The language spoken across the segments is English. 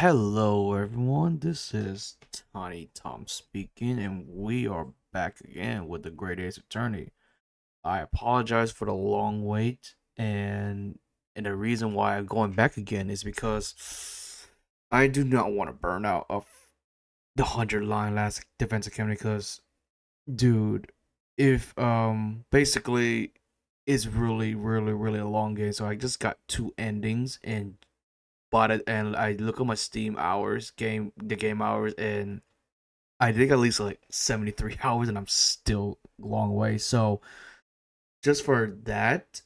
Hello, everyone. This is Tiny Tom speaking, and we are back again with the Great Ace Attorney. I apologize for the long wait, and the reason why I'm going back again is because I do not want to burn out of the 100 line last defense academy. Because, dude, if basically it's really a long game. So I just got two endings and bought it, and I look at my Steam hours, the game hours, and I think at least like 73 hours, and I'm still a long way. So just for that,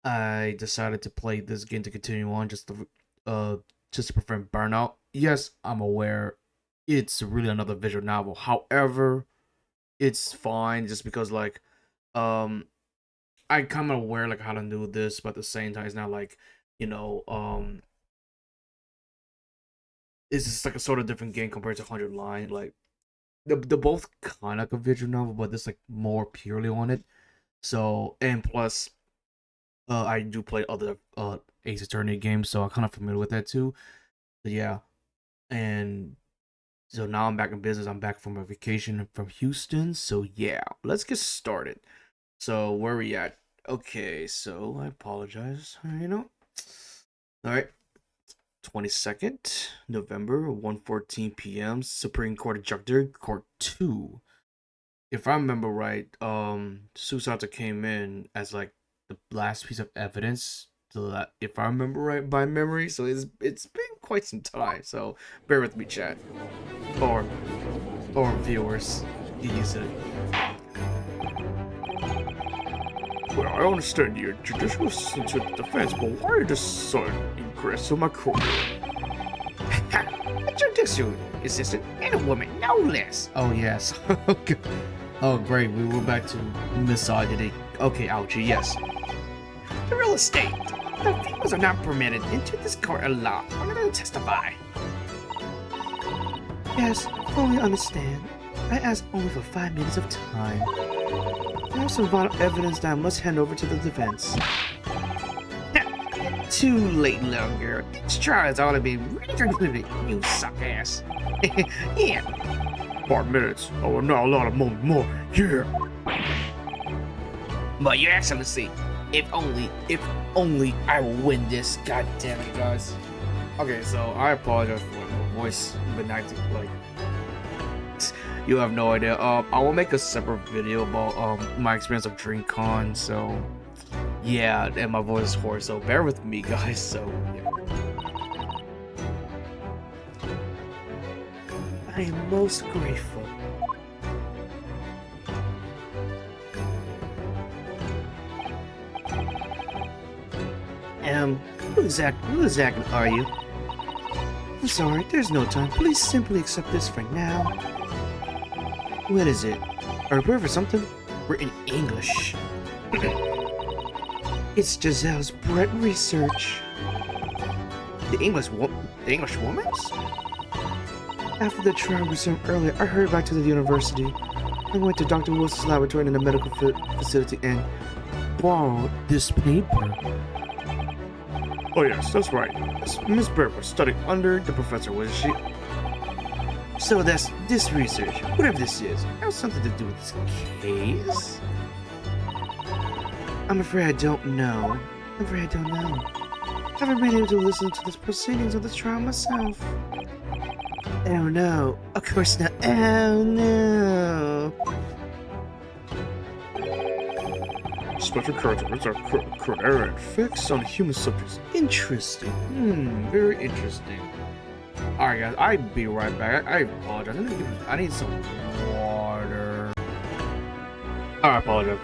I decided to play this game to continue on, just to prevent burnout. Yes, I'm aware it's really another visual novel. However, it's fine just because um I kind of aware like how to do this, but at the same time, it's not like you know it's just like a sort of different game compared to 100 line. Like they're both kind of like a visual novel, but this like more purely on it. So and plus, I do play other Ace Attorney games, so I'm kind of familiar with that too. But yeah, and so now I'm back in business. I'm back from a vacation from Houston. So yeah, let's get started. So where are we at? Okay, so I apologize. All right. 22nd November, 1:14 p.m. Supreme Court Adjunctor Court 2. If I remember right, Susanta came in as like the last piece of evidence. If I remember right by memory, so it's been quite some time. So bear with me, chat, or viewers. You said. Well, I understand your judicial assistant to the defense, but why are you just so ingress on my court? A judicial assistant and a woman, no less. Oh yes. Okay. Oh great, we were back to misogyny. Okay, Algie, yes. The real estate. The females are not permitted into this court of law. I'm going to testify. Yes, fully understand. I asked only for 5 minutes of time. I have some vital evidence that I must hand over to the defense. Too late, little girl. This trial has already been really concluded, you suck ass. Yeah. 5 minutes. I will not allow a moment more. Yeah. But your excellency, if only I will win this. God damn it, guys. Okay, so I apologize for my voice been acting like you have no idea. I will make a separate video about my experience of DreamCon. So yeah, and my voice is hoarse. So bear with me, guys. So yeah. I am most grateful. Who exactly are you? I'm sorry, there's no time. Please simply accept this for now. What is it? A report for something? We're in English. It's Giselle's Brett research. The English woman's? After the trial resumed earlier, I hurried back to the university. I went to Dr. Wilson's laboratory in the medical facility and borrowed this paper. Oh yes, that's right. Miss Brett was studying under the professor, wasn't she? So that's this research, whatever this is, has something to do with this case? I'm afraid I don't know. I haven't been able to listen to the proceedings of the trial myself. Oh no. Of course not. Oh no. Special characters are current error effects on human subjects. Interesting. Very interesting. Alright guys, I'll be right back. I apologize. I need some water. I apologize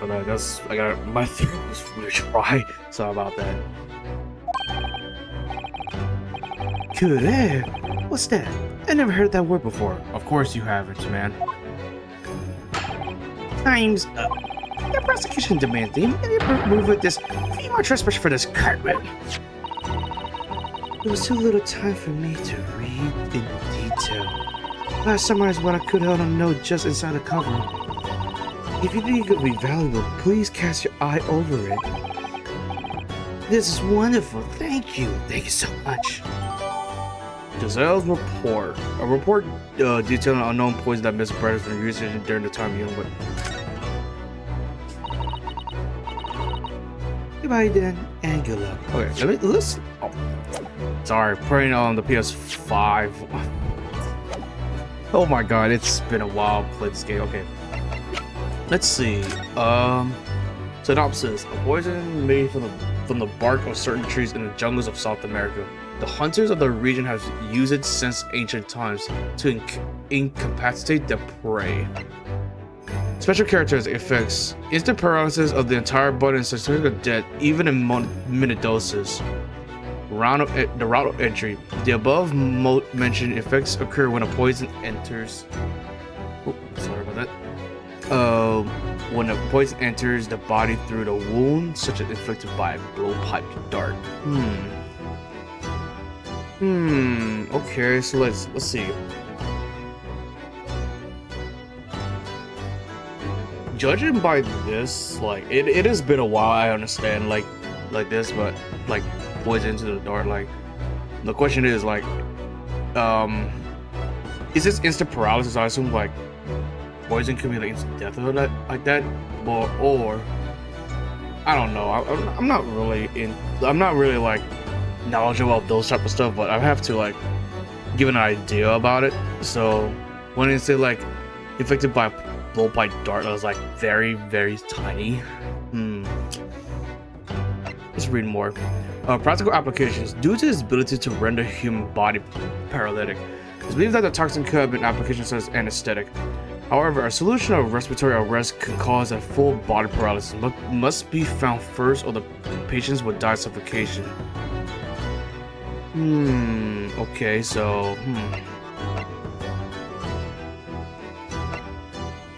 for that. My throat was really dry. Sorry about that. Good air? What's that? I never heard that word before. Of course you haven't, man. Time's up. The prosecution demands the immediate removal of this female trespasser for this cartwheel. There was too little time for me to read in detail. I summarized what I could hold on a note just inside the cover. If you think it would be valuable, please cast your eye over it. This is wonderful. Thank you. Thank you so much. Giselle's report. A report detailing an unknown poison that Miss Brett has been using during the time young, but... Goodbye then, and good luck. Okay, let's... Oh. Sorry, playing on the PS5. Oh my god, it's been a while to play this game. Okay. Let's see. Synopsis. A poison made from the bark of certain trees in the jungles of South America. The hunters of the region have used it since ancient times to incapacitate their prey. Special characteristic effects. Instant paralysis of the entire body and certificate death, even in minute doses. The route of entry. The above mentioned effects occur when a poison enters. Oh, sorry about that. When a poison enters the body through the wound, such as inflicted by a blowpipe dart. Okay, so let's see. Judging by this, like it has been a while. I understand, like this, but like poison into the dart. Like the question is, like, is this instant paralysis? I assume like poison can be like instant death or that, like that, or I don't know. I'm not really like knowledgeable about those type of stuff, but I have to like give an idea about it. So when it say like infected by blowpipe dart, I was like very tiny. Let's read more. Practical applications. Due to its ability to render human body paralytic, it's believed that the toxin could have been application such as anesthetic. However, a solution of respiratory arrest can cause a full body paralysis, but must be found first, or the patients would die of suffocation. Okay, so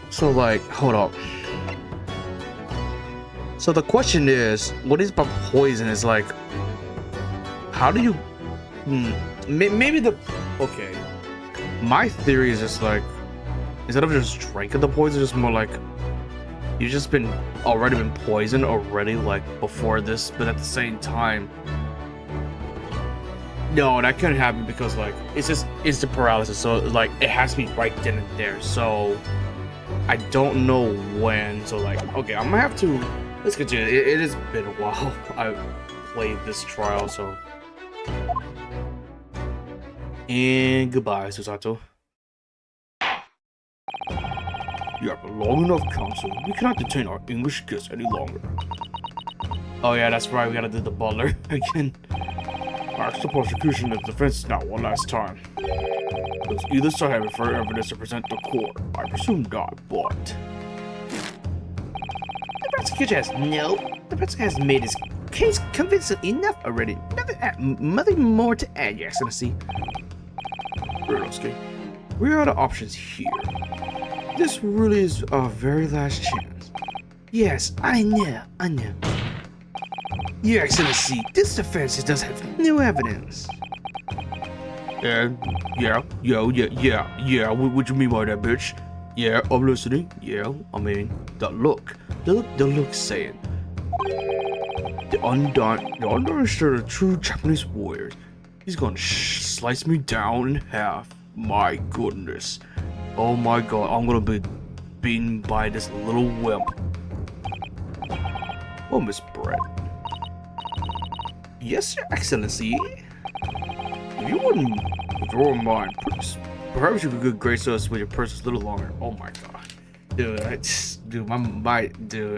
so like, hold up. So the question is, what is about poison? Is like, how do you? Maybe the. Okay. My theory is just like, instead of just drinking the poison, just more like you've just already been poisoned already, like before this, but at the same time, no, that couldn't happen because like it's just instant paralysis, so like it has to be right then and there. So I don't know when. So like, okay, I'm gonna have to. Let's continue. It has been a while I played this trial, so. And goodbye, Susato. You have long enough, counsel. We cannot detain our English guests any longer. Oh yeah, that's right. We gotta do the butler again. Ask the prosecution and defense now one last time. Does either side have further evidence to present to court? I presume not, but... The prosecution has The prosecution has made his case convincing enough already. Nothing more to add, Your Excellency. Berlowski, we are the options here. This really is our very last chance. Yes, I know. Your Excellency, this defense does have no evidence. Yeah, what you mean by that, bitch? Yeah, I'm listening. Yeah, I mean, the look saying. The Undying shirt of true Japanese warriors. He's gonna slice me down in half. My goodness. Oh my god, I'm gonna be beaten by this little wimp. Oh, Miss Brett. Yes, Your Excellency. If you wouldn't mind, perhaps you could grace us with your purse a little longer. Oh my god. Dude,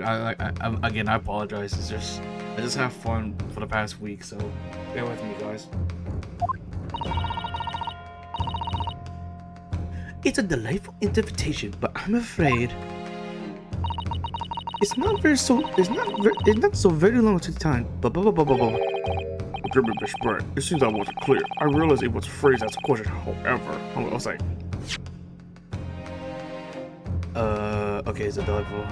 I apologize. It's just, I just have fun for the past week, so bear with me, guys. It's a delightful invitation, but I'm afraid it's not so very long to time. Miss Brett, it seems I wasn't clear. I realized it was phrased as a question, however. I was like, okay, it's a delightful.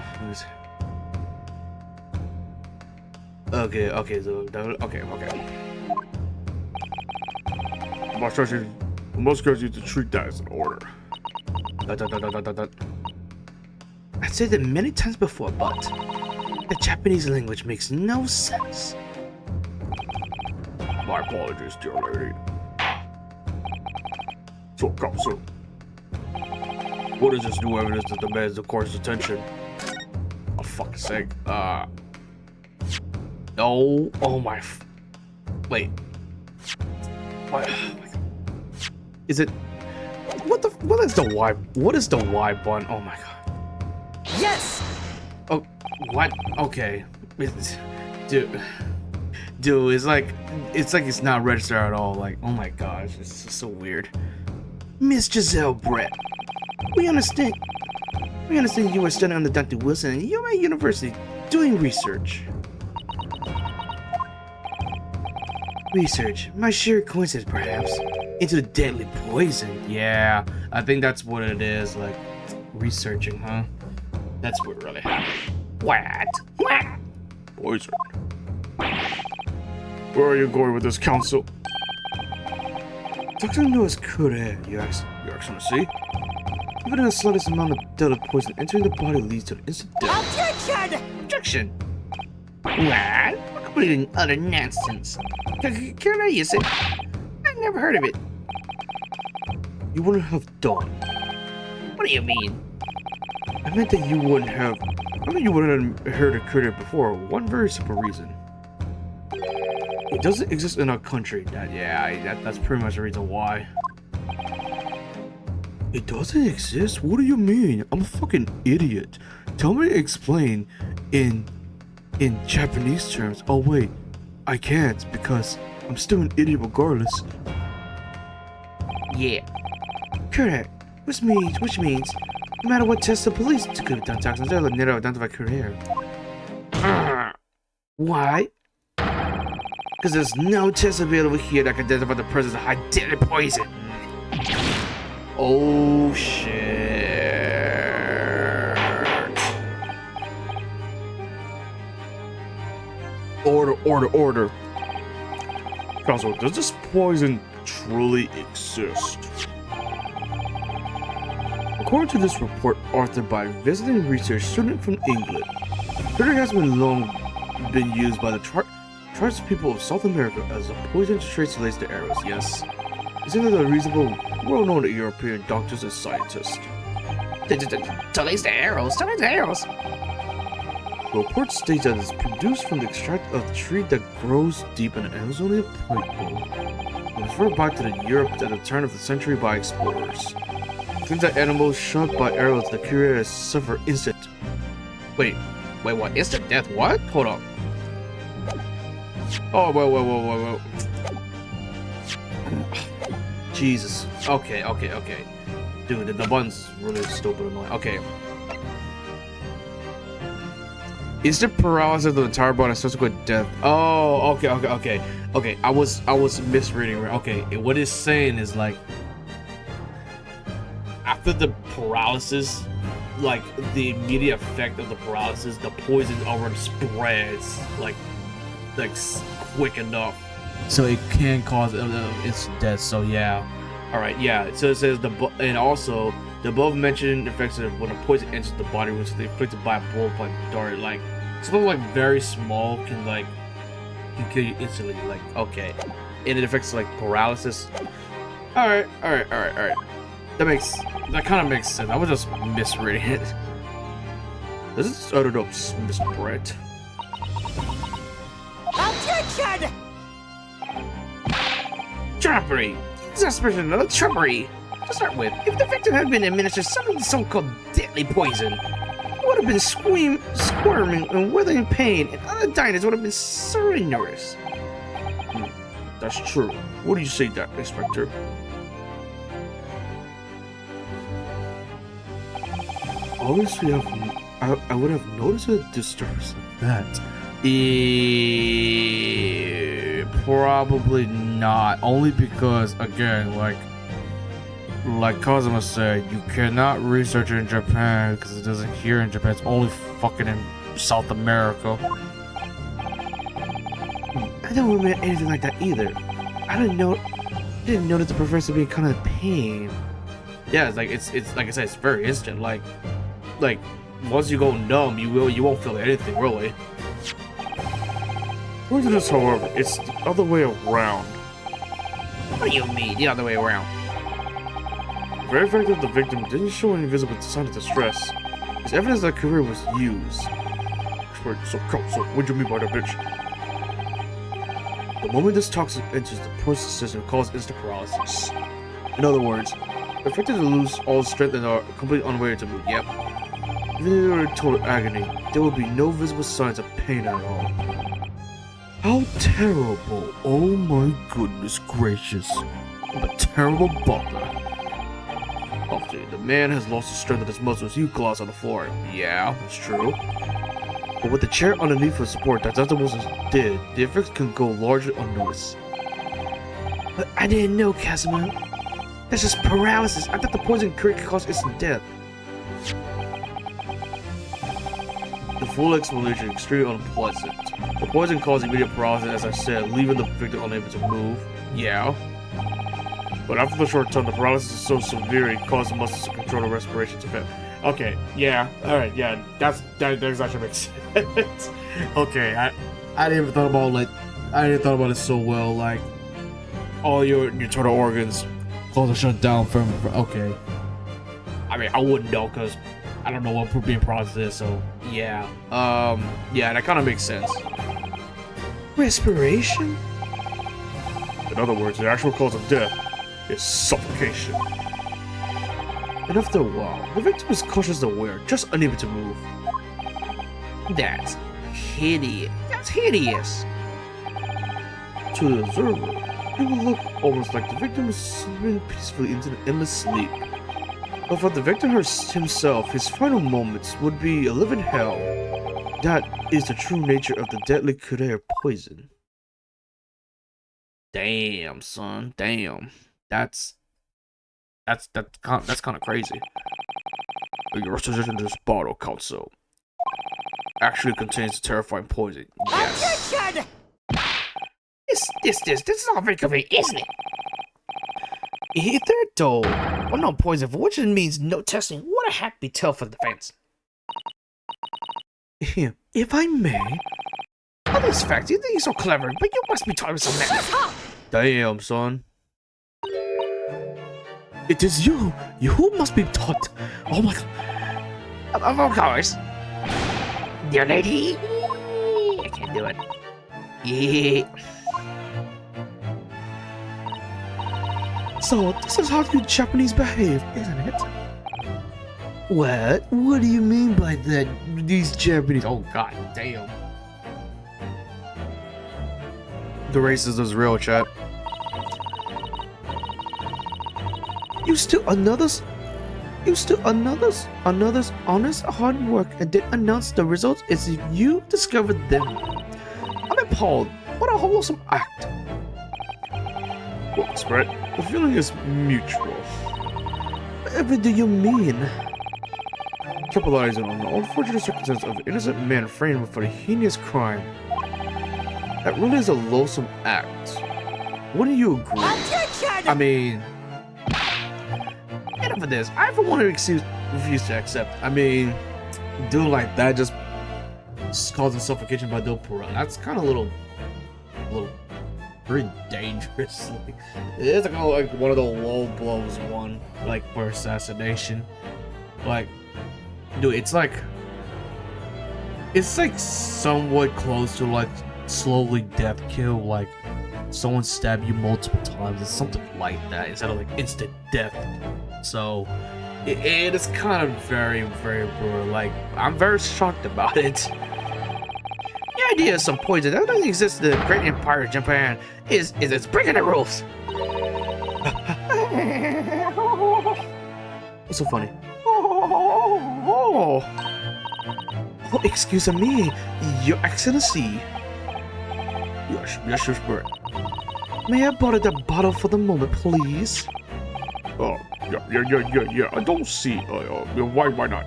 Okay, so okay. My instructions, most girls need to treat that as an order. I've said it many times before, but the Japanese language makes no sense. My apologies, dear lady. So, Council, what is this new evidence that demands the court's attention? Oh, fuck's sake. No. Oh my. Wait. What? Is it? What is the Y? What is the Y button? Oh my god. Yes! Oh, what? Okay. Dude, it's like it's not registered at all. Like, oh my gosh, it's just so weird. Miss Giselle Brett, we understand you are studying under Dr. Wilson and you're at university doing research. Research, my sheer coincidence perhaps, into the deadly poison. Yeah, I think that's what it is, like, researching, huh? That's what really happened. What? Poison. Where are you going with this, Council? Dr. Louis Culprit, you Excellency. Even the slightest amount of deadly poison entering the body leads to an instant death. Objection! Objection! What? Completing utter nonsense. Can I use it? I've never heard of it. You wouldn't have done. What do you mean? I meant that you wouldn't have. You wouldn't have heard of Culprit before. One very simple reason. It doesn't exist in our country. That's pretty much the reason why. It doesn't exist? What do you mean? I'm a fucking idiot. Tell me to explain in Japanese terms. Oh wait, I can't because I'm still an idiot regardless. Yeah. Correct. Which means no matter what test the police could have done toxins, they'll never identify Culprit. Why? Because there's no test available here that can identify the presence of high deadly poison. Oh shit. Order. Council, does this poison truly exist? According to this report authored by a visiting research student from England, Culprit has long been used by the tribes people of South America as a poison to trace relates to arrows. Yes. Isn't it a reasonable, well-known European doctors and scientists? Relates to arrows. The report states that it's produced from the extract of the tree that grows deep in the Amazonian plateau. It was referred back to the Europe at the turn of the century by explorers. Since that animals shot by arrows, the curious suffer instant. Wait, what? Instant death? What? Hold up. Oh, whoa. Jesus. Okay. Dude, the button's really stupid annoying. Okay. Instant paralysis of the entire body and subsequent death. Oh, okay. I was misreading. Okay, what it's saying is like after the paralysis, like the immediate effect of the paralysis, the poison already spreads like quick enough, so it can cause instant death. So yeah, all right, yeah. So it says and also the above mentioned effects of when a poison enters the body, which is inflicted by a blow by dart, like something like very small can kill you instantly. Like okay, and it affects like paralysis. All right. That kind of makes sense. I was just misreading it. This is I don't know, Miss Brett. Objection! Trappery! Exasperation of trappery! To start with, if the victim had been administered some of the so-called deadly poison, it would have been squirming and writhing in pain, and other diners would have been sorely nourished. That's true. What do you say, that, Inspector? Obviously, I would have noticed a disturbance like that. Probably not. Only because, again, like Kazuma said, you cannot research it in Japan because it doesn't here in Japan. It's only fucking in South America. I don't remember anything like that either. I didn't notice the professor being kind of in pain. Yeah, it's like I said, it's very instant. Like once you go numb, you won't feel anything really. Where's this, however? It's the other way around. What do you mean, the other way around? The very fact that the victim didn't show any visible sign of distress is evidence that career was used. Wait, so what do you mean by that, bitch? The moment this toxin enters the poison system, it causes instant paralysis. In other words, they're affected to lose all strength and are completely unaware to move. Yep. Even if they were in total agony, there will be no visible signs of pain at all. How terrible! Oh my goodness gracious! I'm a terrible butler. Obviously, the man has lost the strength of his muscles. You collapse on the floor. Yeah, that's true. But with the chair underneath for support that Dr. Wilson did, the effects can go largely unnoticed. But I didn't know, Casimir. That's just paralysis. I thought the poison could cause instant death. The full explanation is extremely unpleasant. The poison caused immediate paralysis, as I said, leaving the victim unable to move. Yeah. But after the short time, the paralysis is so severe it causes the muscles to control the respiration to fail. Okay, yeah, alright, yeah, that actually makes sense. Okay, I didn't even thought about it so well, like all your total organs close to shut down from okay. I mean I wouldn't know because I don't know what being paralysis is, so yeah. Yeah, that kinda makes sense. Respiration? In other words, the actual cause of death is suffocation. And after a while, the victim is cautiously aware, just unable to move. That's hideous. That's hideous. To the observer, it will look almost like the victim is slipping peacefully into an endless sleep. But for the victim himself, his final moments would be a living hell. That is the true nature of the deadly Curea poison. Damn, son. Damn. That's kind of crazy. Your suggestion this bottle, Council, actually contains the terrifying poison. Yes. Objection! This is all very convenient, isn't it? Hitherto. Well, no poison, for which it means no testing. What a happy tale for the fans. If I may. All these facts, you think you're so clever, but you must be taught with some manners. Damn, son. It is you! You must be taught! Oh my god! Of course! Dear lady! I can't do it. Yeah. So, this is how you Japanese behave, isn't it? What? What do you mean by that? These Japanese... Oh, god damn. The racism is real, chat. You still another's honest hard work and then announce the results as if you discovered them. I'm appalled. What a wholesome act. Well, Spread, the feeling is mutual. Whatever do you mean? Capitalizing on the unfortunate circumstance of an innocent man framed for a heinous crime. That really is a loathsome act. Wouldn't you agree? Objection! I mean... Enough of this. I for one refuse to accept. I mean, doing like that just causing suffocation by no parole. That's kind of a little very dangerous. Like, it's kind of like one of the low blows one, like for assassination. Like, dude, it's like somewhat close to like slowly death kill. Like someone stab you multiple times. It's something like that instead of like instant death. So it is kind of very, very brutal. Like, I'm very shocked about it. The idea of some poison that doesn't exist in the great empire of Japan is it's breaking the rules. What's so funny? Oh, excuse me, Your Excellency. Yes, your spirit. May I borrow that bottle for the moment, please? Yeah. I don't see. Why not?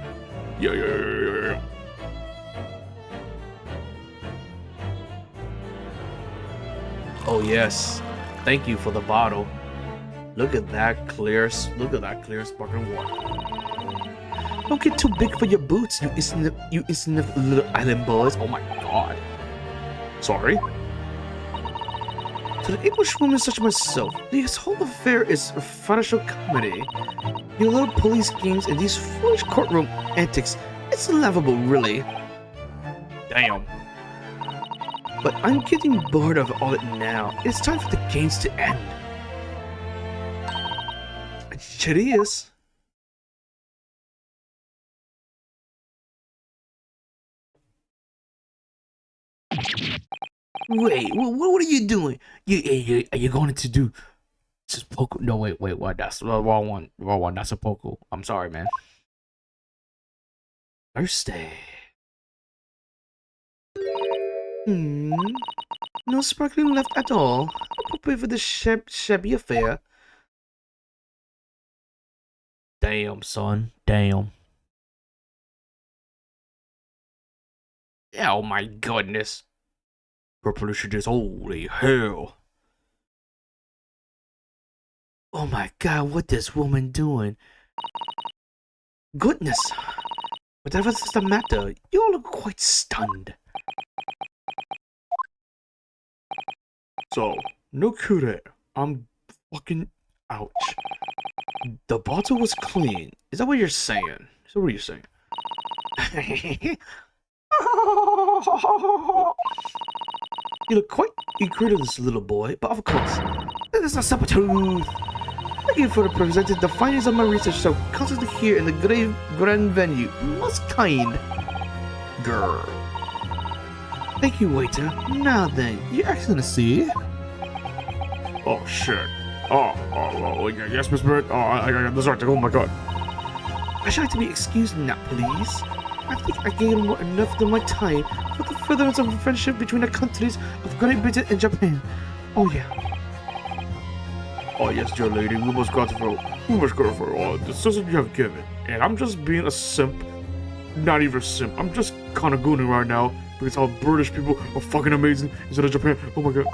Yeah. Oh yes, thank you for the bottle. Look at that clear sparkling water. Don't get too big for your boots, you insignificant little island boys. Oh my god. Sorry. To the English woman such as myself, this whole affair is a financial comedy. Your little police games and these foolish courtroom antics, it's laughable, really. Damn. But I'm getting bored of all it now. It's time for the games to end. It is. Wait, what are you doing? Are you going to do just poker? No, wait, what? That's the wrong one. Wrong one. That's a poker. I'm sorry, man. Thursday. No sparkling left at all. I'll pay for this shabby affair. Damn, son. Damn. Oh my goodness. Her pollution is holy hell. Oh my god, what this woman doing? Goodness. Whatever's the matter, you all look quite stunned. So, no coup there. I'm fucking ouch. The bottle was clean. Is that what you're saying? Is that what you're saying? You look quite incredulous, little boy, but of course, that is not simple truth. Thank you for the presented the findings of my research so constantly here in the grand venue. Most kind. Grr. Thank you, waiter. Now then, Your Excellency. Oh shit. Yes, Miss Bird. I got this right. Oh my god. I should like to be excused now, please. I think I gave more enough of my time for the furtherance of a friendship between the countries of Great Britain and Japan. Oh yeah. Oh yes, dear lady, we must grateful for all the assistance you have given. And I'm just being a simp. Not even a simp. I'm just kind of gooning right now because how British people are fucking amazing instead of Japan. Oh my god.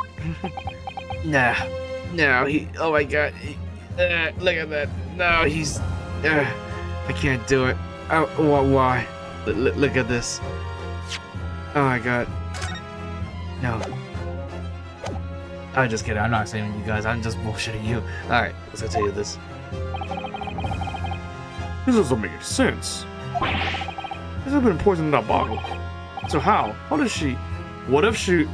No, oh my god. Look at that. No, he's. I can't do it. Oh, why? Look at this. Oh my god. No. I'm just kidding. I'm not saving you guys. I'm just bullshitting you. Alright, let's continue this. This doesn't make any sense. There's been poison in that bottle. So how? How does she? What if she?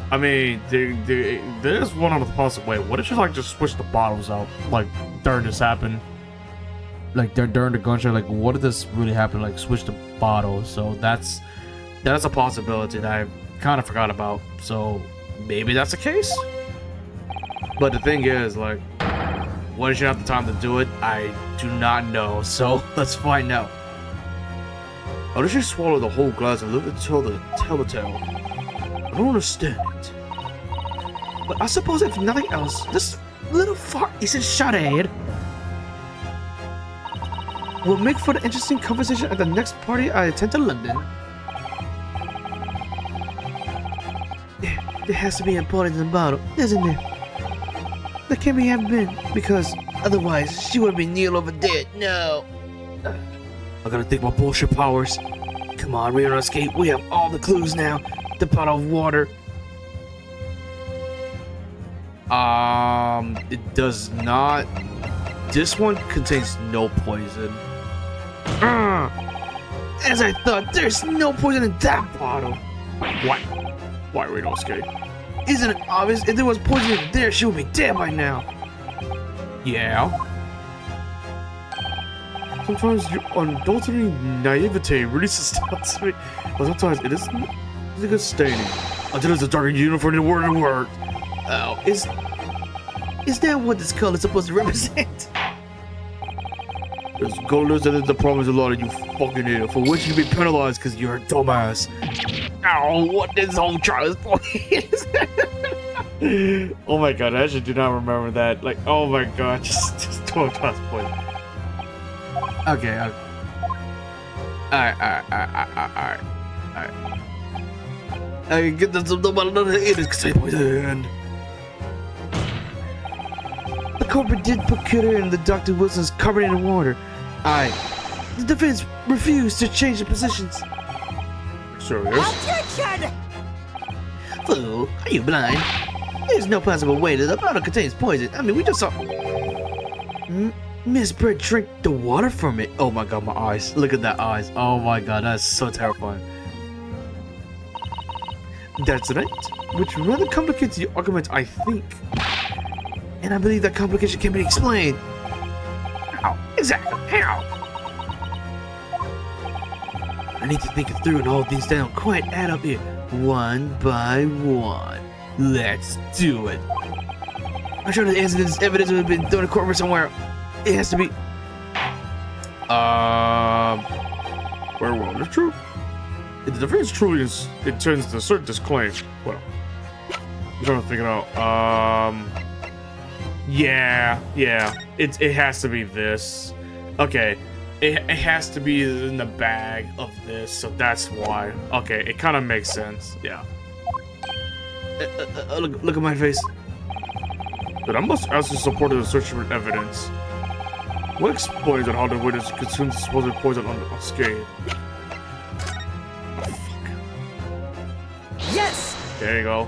I mean, there's one other possible way. What if she like just switched the bottles out, like during this happened? Like during the gunshot, like what if this really happened? Like switch the bottles. So that's a possibility that I kind of forgot about. So maybe that's the case. But the thing is, like, what did she have the time to do it? I do not know. So let's find out. How did she swallow the whole glass and live to tell the tale? I don't understand it. But I suppose if nothing else, this little fart isn't shade. We'll make for the interesting conversation at the next party I attend to London. There has to be important in the bottle, isn't there? There can't be have been, because otherwise she would be kneel over dead. No. I gotta think about bullshit powers. Come on, Rio Escape. We have all the clues now. The bottle of water. It does not. This one contains no poison. As I thought, there's no poison in that bottle. Why Rio Escape? Isn't it obvious? If there was poison in there, she would be dead by now. Yeah. Sometimes your unadulterated naivete really astounds me. But sometimes it isn't a good staining. Until it's a dark uniform in the word. Oh, is that what this color is supposed to represent? As colorless as the problem is a lot of you fucking idiot, for which you be penalized because you're a dumbass. Ow, what this whole Charles point is. Oh my god, I actually do not remember that. Like, oh my god, just 12 Charles point. Okay, alright. I get this another it is because I poisoned. The culprit did put Cutter in the Dr. Wilson's carbonated water. The defense refused to change the positions. Serious? Objection! Fool, are you blind? There's no possible way that the bottle contains poison. I mean, we just saw Miss Bird drink the water from it. Oh my god, my eyes. Look at that eyes. Oh my god, that's so terrifying. That's right. Which rather complicates the argument, I think. And I believe that complication can be explained. How? Exactly. How? I need to think it through, and all of these don't quite add up here. One by one. Let's do it. I'm sure the answer to this evidence would have been thrown in court somewhere. It has to be. Very well, it's true. If the defense truly intends to assert this claim, well, I'm trying to think it out. Yeah, it has to be this. Okay, it has to be in the bag of this, so that's why. Okay, it kind of makes sense. Yeah. Look at my face. But I must ask the support of the search for evidence. What explains on how the witness consumed supposed poison unscathed? Yes! There you go.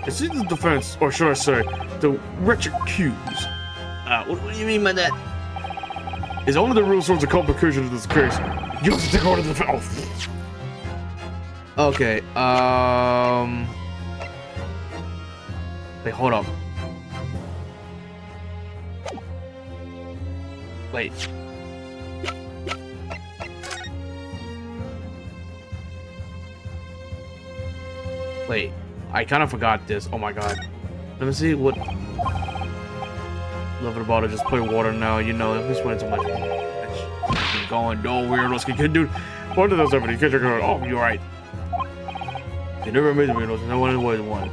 It's either the defense, or should I say, the wretched accused. What do you mean by that? Is only the real source of complication in this case. You have to take order to the defense. Okay, wait, hold up. Wait. Wait, I kind of forgot this. Oh my god. Let me see what. Love it about it. Just play water now. You know, I'm just playing too much. Keep going. No weirdos can get, dude. One of those evidence. Get your girl. Oh, you're right. You never made the weirdos. No one was one.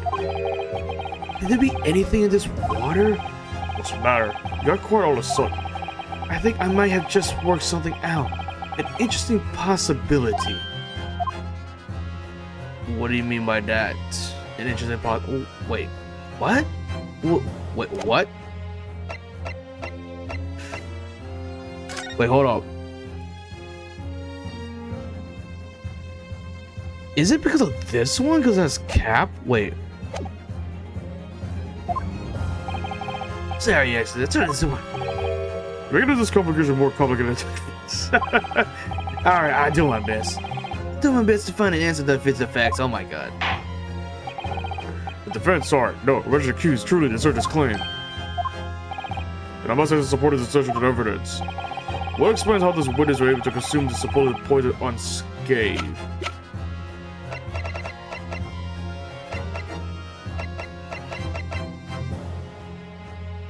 Could there be anything in this water? What's the matter? You got quiet all of a sudden. I think I might have just worked something out. An interesting possibility. What do you mean by that? An interesting part. Oh, wait, what? Wait, what? Wait, hold up. Is it because of this one? Because that's cap? Wait. Sorry, actually, that's what it's doing. Making this complication more complicated. Alright, I do my best. Do my best to find an answer that fits the facts. Oh my god. The defense, sorry. No, the wretched accused truly assert this claim. And I must have the support of the assertion with evidence. What explains how this witness were able to consume the supposed poison unscathed?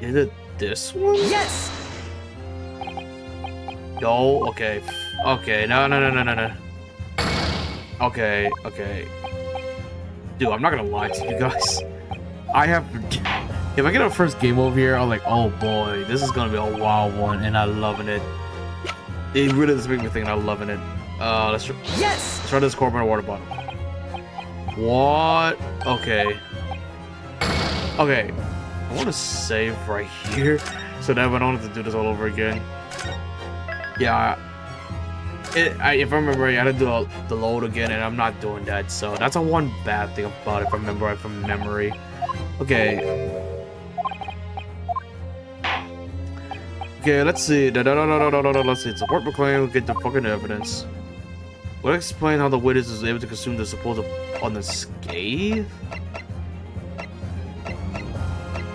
Is it this one? Yes! No, okay. Okay, no. Okay. Dude, I'm not gonna lie to you guys. I have. If I get a first game over here, I'm like, oh boy, this is gonna be a wild one, and I'm loving it. It really does make me think, and I'm loving it. Let's try this carbonate water bottle. What? Okay. Okay. I want to save right here, so that I don't have to do this all over again. Yeah. If I remember right, I had to do the load again, and I'm not doing that. So that's a one bad thing about it, if I remember right from memory. Okay. Okay, let's see. No. Let's see. Support proclaim. We'll get the fucking evidence. What explain how the witness is able to consume the supposed unscathed?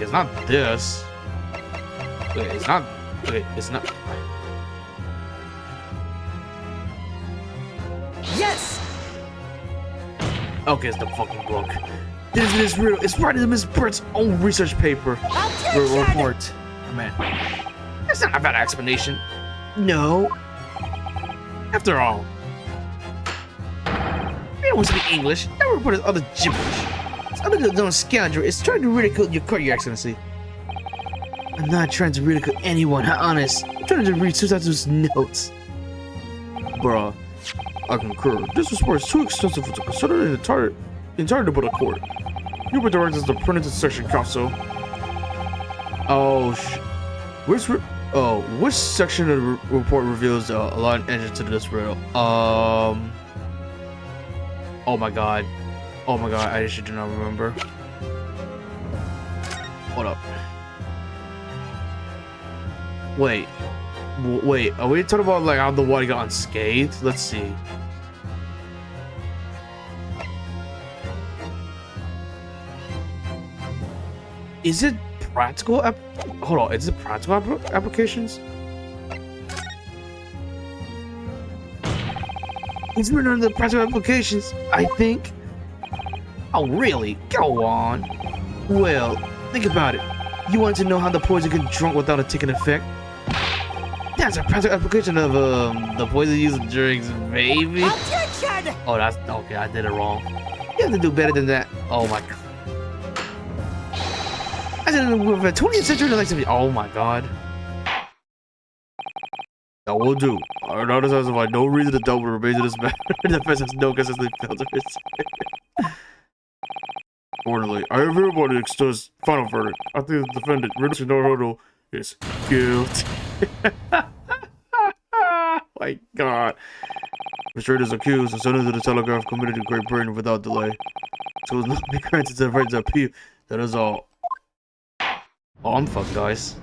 It's not this. Wait, it's not. Wait, it's not. Yes! Okay, it's the fucking book. This is real. It's right in Miss Bird's own research paper. Report. Oh, man. That's not a bad explanation. No. After all, We don't speak English. That report is other gibberish. This other dumb scoundrel is trying to ridicule your court, Your Excellency. I'm not trying to ridicule anyone, honest. I'm trying to read Susatsu's notes. Bruh, I concur. This report is too extensive to consider the entirety of the court. You'll be directed to the printed section, Council. oh, Which section of the report reveals a line engine to this riddle? oh my god, I actually do not remember. Hold up. Wait. Wait, are we talking about like how the water got unscathed? Let's see. Is it practical hold on, is it practical applications? It's written under the practical applications, I think. Oh really? Go on. Well, think about it. You want to know how the poison can drunk without it taking effect? That's a practical application of the poison used in drinks, baby. Objection! Oh, that's okay. I did it wrong. You have to do better than that. Oh my god. I did it with the 20th century and the 19th. Oh my god. That will do. Our notice has by no reason to doubt the remains of this matter. The defense has no consistently failed to resist. Accordingly, I have hereby extends final verdict. I think the defendant, Richard Norhodo, is guilty. My god. Mr. is accused and sent into the telegraph committed to Great Britain without delay. So it will not be granted to the right to appeal. That is all. Oh, I'm fucked, guys.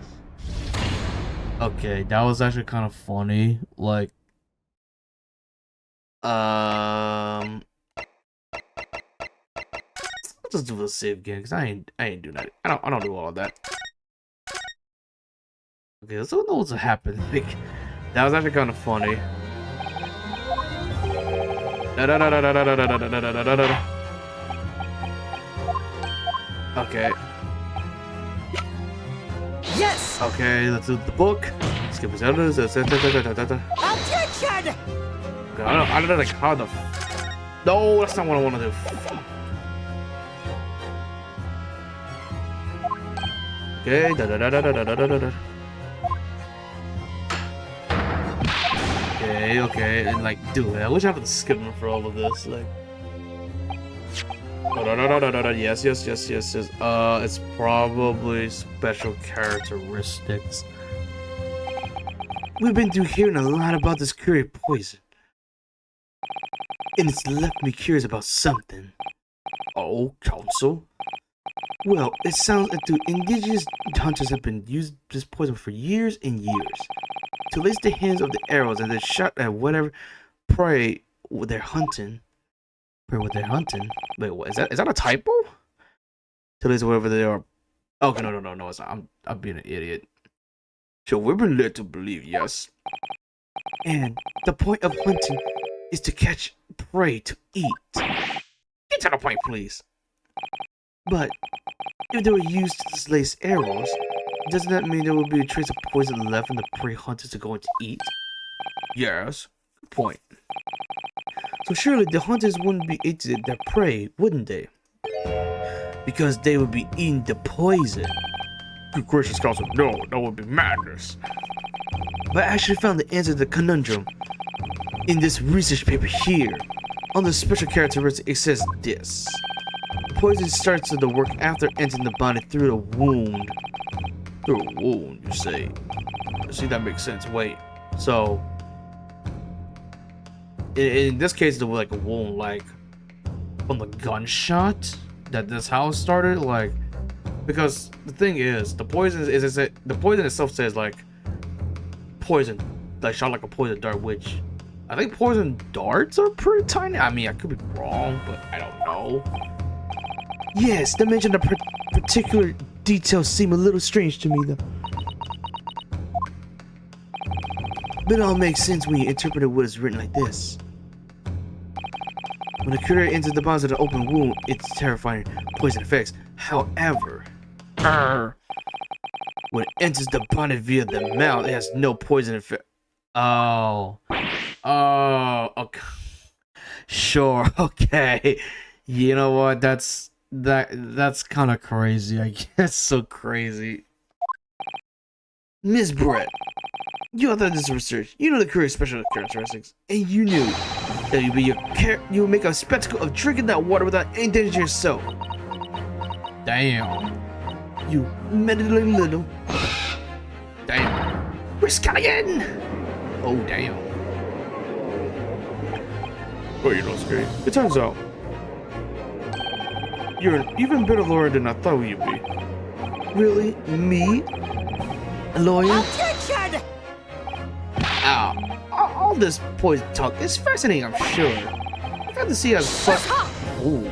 Okay, that was actually kind of funny. Like, I'll just do the save game because I ain't doing that. I don't do all of that. Okay, so know what's happened. Like, that was actually kind of funny. Okay. Yes! Okay, let's do the book. Skip his elders. Objection! I don't know, like, how the. No, that's not what I want to do. Fuck. Okay, Okay, and like, dude, I wish I could skip them for all of this. Like, yes. It's probably special characteristics. We've been through hearing a lot about this curious poison, and it's left me curious about something. Oh, counsel. Well, it sounds like the indigenous hunters have been using this poison for years and years to lace the hands of the arrows and then shot at whatever prey they're hunting. Prey what they're hunting? Wait, what is that? Is that a typo? To lace whatever they are. Okay, no, it's not. I'm being an idiot. So we've been led to believe, yes. And the point of hunting is to catch prey to eat. Get to the point, please. But if they were used to lace arrows, doesn't that mean there will be a trace of poison left in the prey hunters are going to eat? Yes, good point. So surely the hunters wouldn't be eating their prey, wouldn't they? Because they would be eating the poison. Good gracious, counsel, no, that would be madness. But I actually found the answer to the conundrum in this research paper here. On the special characteristic, it says this. Poison starts to work after entering the body through the wound. Through a wound, you say? See, that makes sense. Wait, so in this case, there was like a wound, like from the gunshot. That's how it started. Like, because the thing is, the poison the poison itself says like poison, like shot like a poison dart, which I think poison darts are pretty tiny. I mean, I could be wrong, but I don't know. Yes, the mention of particular details seem a little strange to me, though. But it all makes sense when you interpret what is written like this. When a critter enters the body of an open wound, it's terrifying poison effects. However, when it enters the body via the mouth, it has no poison effect. Oh, okay. Sure, okay. You know what? That's kind of crazy. I guess so crazy. Miss Brett, you authored this research. You know the curious special characteristics, and you knew that you would make a spectacle of drinking that water without any danger to yourself. Damn. You meddling little. Damn. Riscallion! Oh, damn. Well, you know, Skate, it turns out you're an even better lawyer than I thought you'd be. Really? Me? A lawyer? Objection! All this poison talk is fascinating, I'm sure. I've had to see how Ooh.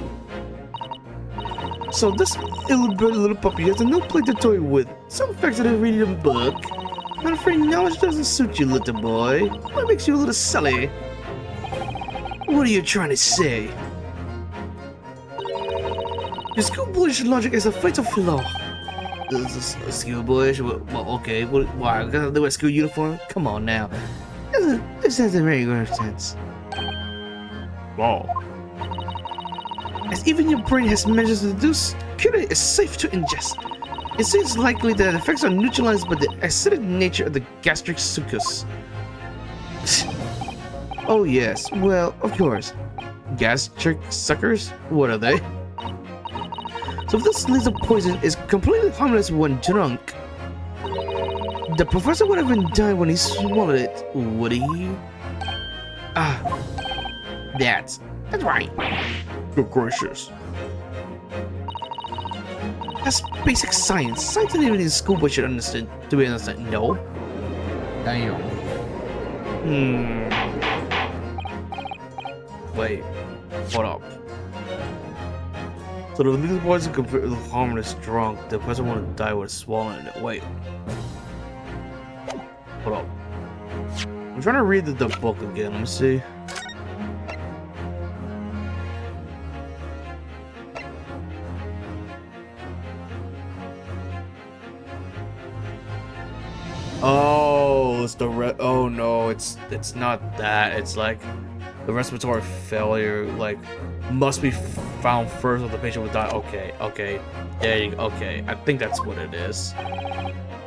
So this ill-bred little puppy has a new plate to toy with. Some facts that I read in the book. I'm afraid knowledge doesn't suit you, little boy. What makes you a little silly? What are you trying to say? Your schoolboyish logic is a fatal flaw. This is a schoolboyish? Well, okay. Why? Because they wear school uniform? Come on now. This doesn't make any sense. Wow. As even your brain has managed to deduce, Culprit is safe to ingest. It seems likely that the effects are neutralized by the acidic nature of the gastric succus. Oh yes, well, of course. Gastric suckers? What are they? So if this lethal poison is completely harmless when drunk, the professor would have been dying when he swallowed it, would he? Ah, that's right. Good gracious. That's basic science. Science that even in schoolboy should understand. Do we understand? No. Damn. Wait. Hold up. So the lethal poison compared to the harmless drunk, the person want to die with swallowing it. Wait. Hold up. I'm trying to read the book again. Let me see. Oh, it's the oh no, it's not that. It's like the respiratory failure, like must be found first or the patient would die. Okay, there you go. Okay, I think that's what it is.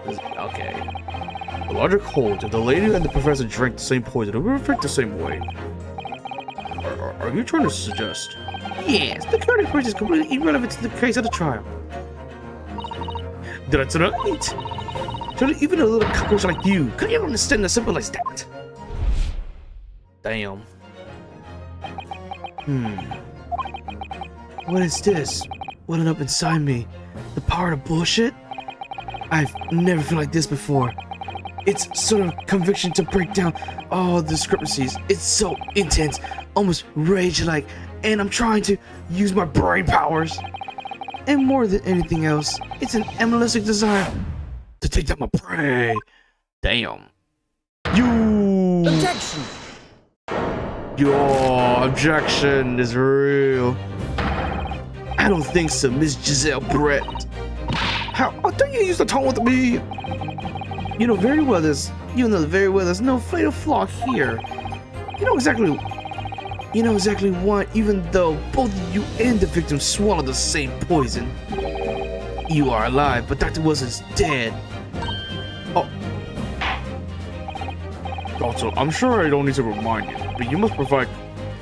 Okay. The logic holds. If the lady and the professor drank the same poison, it would affect the same way. Are you trying to suggest? Yes, the current approach is completely irrelevant to the case of the trial. Did I tonight? Even a little cockroach like you couldn't even understand a simple as that. Damn. What is this? Welling up inside me? The power of bullshit? I've never felt like this before. It's sort of conviction to break down all the discrepancies. It's so intense, almost rage-like, and I'm trying to use my brain powers. And more than anything else, it's an animalistic desire to take down my prey. Damn. You. Objection! Your objection is real. I don't think so, Miss Giselle Brett. How dare you use the tone with me? You know very well there's no fatal flaw here. You know exactly why, even though both you and the victim swallowed the same poison. You are alive, but Dr. Wilson's dead. Oh. Also, I'm sure I don't need to remind you, but you must provide...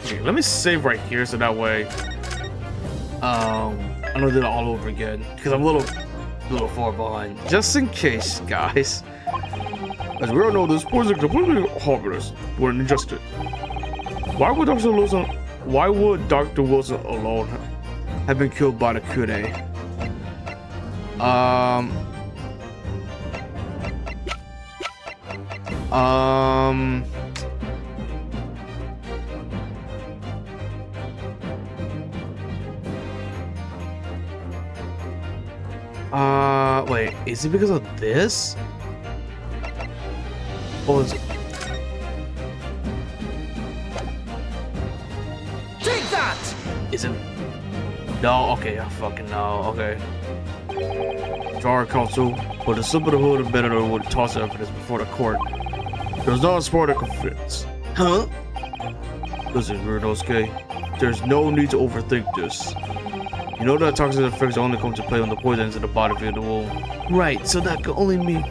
Okay, let me save right here so that way... I don't do it all over again, because I'm a little far behind. Just in case, guys. As we all know, this poison is completely harmless when ingested. Why would Dr. Wilson alone Have been killed by the Kude? Wait, is it because of this? Or is it? Take that! Is it? No, okay, I fucking know, okay. Sorry, Counsel, but the slip of the hood better would toss evidence before the court. There's not a sport that conflicts. Huh? Listen, Ryunosuke, there's no need to overthink this. You know that toxic effects only come to play when the poison enters the body via the womb. Right, so that could only mean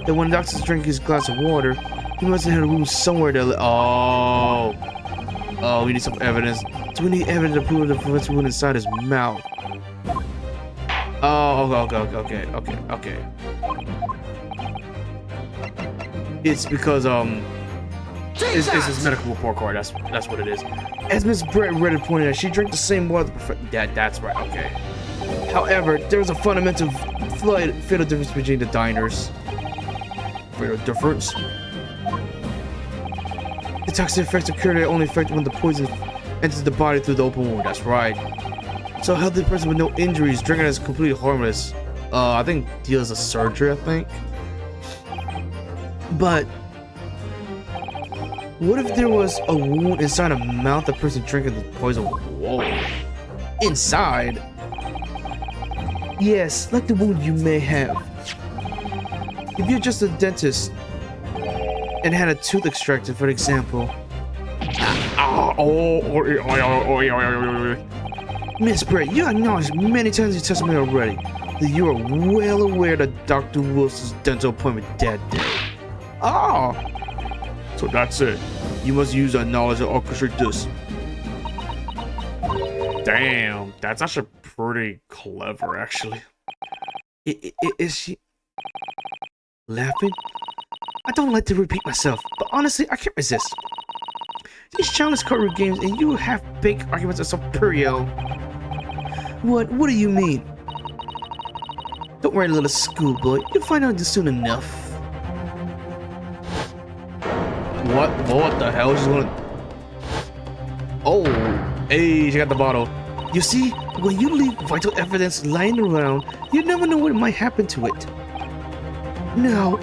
that when the doctor's drinking his glass of water, he must have had a room somewhere that. Oh, we need some evidence. Do we need evidence to prove the professor went inside his mouth? Oh, okay. It's because it's his medical report card. That's what it is. As Miss Brett read it pointed out, she drank the same water. That's right. Okay. However, there is a fundamental fatal difference between the diners. Fatal difference? The toxic effects occur only affect when the poison enters the body through the open wound. That's right. So a healthy person with no injuries drinking is completely harmless. I think deals a surgery, I think. But what if there was a wound inside a mouth the person drinking the poison? Whoa. Inside? Yes, like the wound you may have. If you're just a dentist and had a tooth extracted, for example. Miss Brett, you acknowledged many times in your testimony already that you are well aware that Dr. Wilson's dental appointment that day. Oh! So that's it. You must use that knowledge to orchestrate this. Damn, that's actually pretty clever, actually. Is she laughing? I don't like to repeat myself, but honestly, I can't resist. These childish courtroom games and you have big arguments are so puerile. What do you mean? Don't worry, little schoolboy. You'll find out soon enough. What the hell? She's gonna... Oh, hey, she got the bottle. You see, when you leave vital evidence lying around, you never know what might happen to it. No.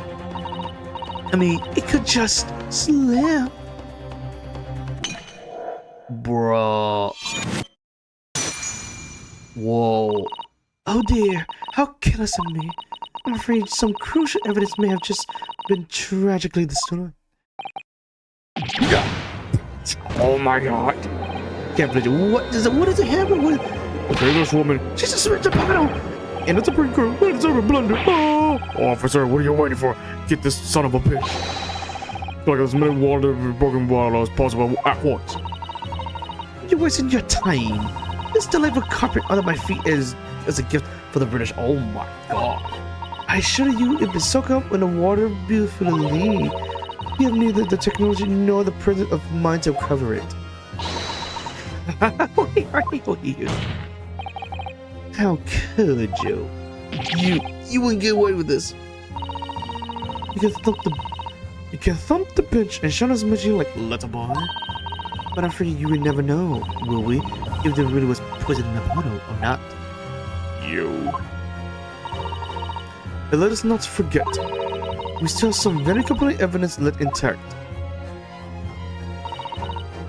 I mean, it could just slip. Bruh. Whoa. Oh dear, how careless of me. I'm afraid some crucial evidence may have just been tragically destroyed. Oh my god. Can't believe it. What does it happen with Okay, this woman. She's just ripped the bottle! And it's a pretty girl. It's a blunder. Oh! Officer, what are you waiting for? Get this son of a bitch. Like as many water broken bottle as possible at once. You're wasting your time. This delightful carpet under my feet is as a gift for the British. Oh my god. I assure you, it will soak up in the water beautifully. You have neither the technology nor the presence of mind to cover it. How could you? You wouldn't get away with this. You can thump the bench and shout as much as you like, little boy. But I'm afraid you would never know, will we? If there really was poison in the bottle or not. You. And let us not forget, we still have some very compelling evidence left intact.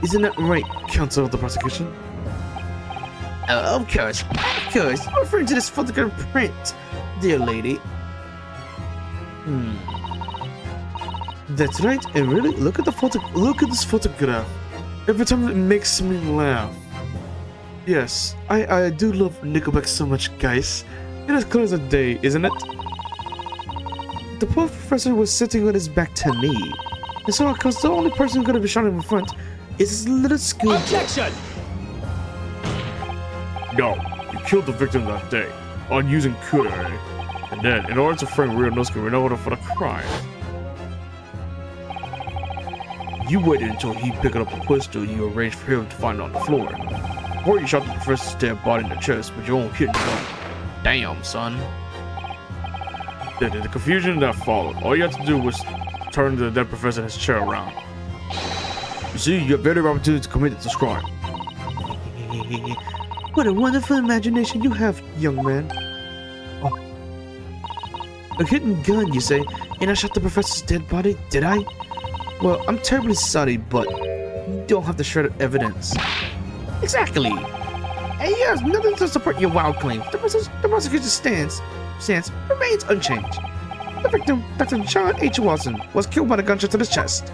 Isn't that right, counsel of the prosecution? Of course. I'm referring to this photograph print, dear lady. That's right, and really, look at this photograph. Every time it makes me laugh. Yes, I do love Nickelback so much, guys. It is clear as a day, isn't it? The poor professor was sitting with his back to me, and so of course the only person gonna be shot in front is this little school. Objection! No, you killed the victim that day on using Kure, and then, in order to frame Ryunosuke Rinoda for the crime, you waited until he picked up the pistol you arranged for him to find on the floor, before you shot the professor's dead body in the chest with your own hidden gun. Damn, son. Then, in the confusion that followed, all you had to do was turn the dead professor and his chair around. You see, you have every opportunity to commit this crime. What a wonderful imagination you have, young man. Oh. A hidden gun, you say? And I shot the professor's dead body, did I? Well, I'm terribly sorry, but you don't have the shred of evidence. Exactly. And you have nothing to support your wild claims. The prosecution's stance remains unchanged. The victim, Dr. John H. Watson, was killed by the gunshot to the chest.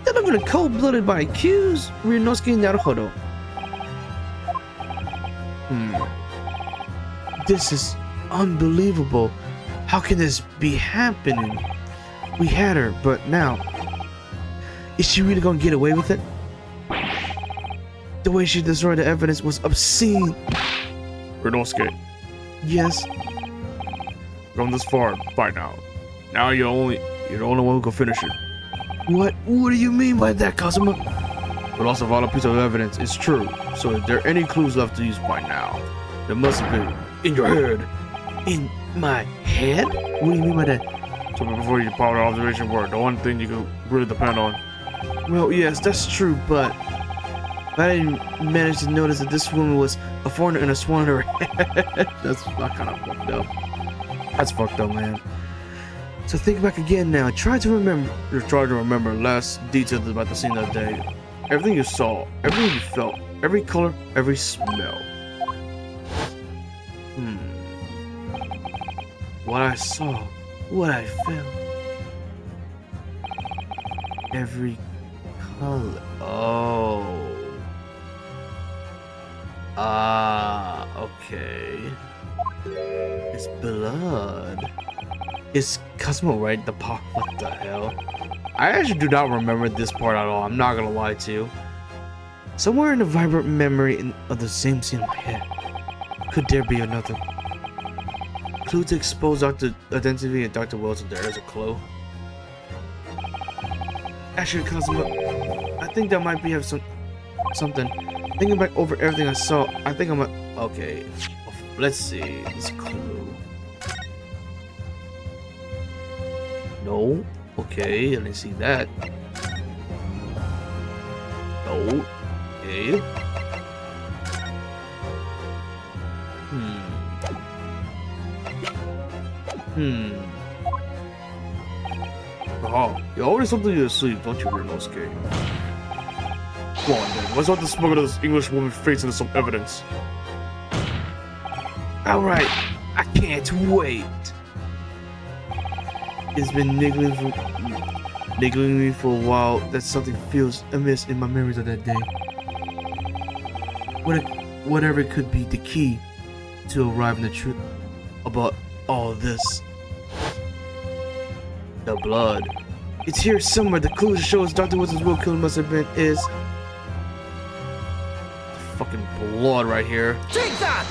Delivered cold-blooded by accused Ryunosuke Naruhodo. This is unbelievable. How can this be happening? We had her, but now, is she really gonna get away with it? The way she destroyed the evidence was obscene. Ryunosuke, Yes, gone this far by now. Now you're the only one who can finish it. what do you mean by that, Kazuma? The loss of all a piece of evidence is true. So if there are any clues left to use by now, there must have been in your head. In my head? What do you mean by that? So before you power the observation board, the one thing you could really depend on. Well, yes, that's true, but I didn't manage to notice that this woman was a foreigner and a swan in her head. That's kind of fucked up. That's fucked up, man. So think back again now. Try to remember. You're trying to remember less details about the scene that day. Everything you saw, everything you felt, every color, every smell. What I saw, what I felt. Every color. Oh. Okay. It's blood. It's Cosmo, right? The part. What the hell? I actually do not remember this part at all. I'm not gonna lie to you. Somewhere in the vibrant memory of the same scene in my head. Could there be another clue to expose Dr. Identity and Dr. Wilson? There is a clue. Actually, Cosmo, I think that might be have something. Thinking back over everything I saw, I think I'm Okay. Let's see. This clue. No. Okay, let me see that. No. Okay. Oh, you always something to sleep, don't you, Rinosuke? Come on, then. Let's not the smoke of this English woman face into some evidence. alright. I can't wait. It's been niggling me for a while that something feels amiss in my memories of that day. Whatever could be the key to arriving at the truth about all this. The blood. It's here somewhere. The clue shows Dr. Wilson's real killer must have been is Fucking blood right here. Take that!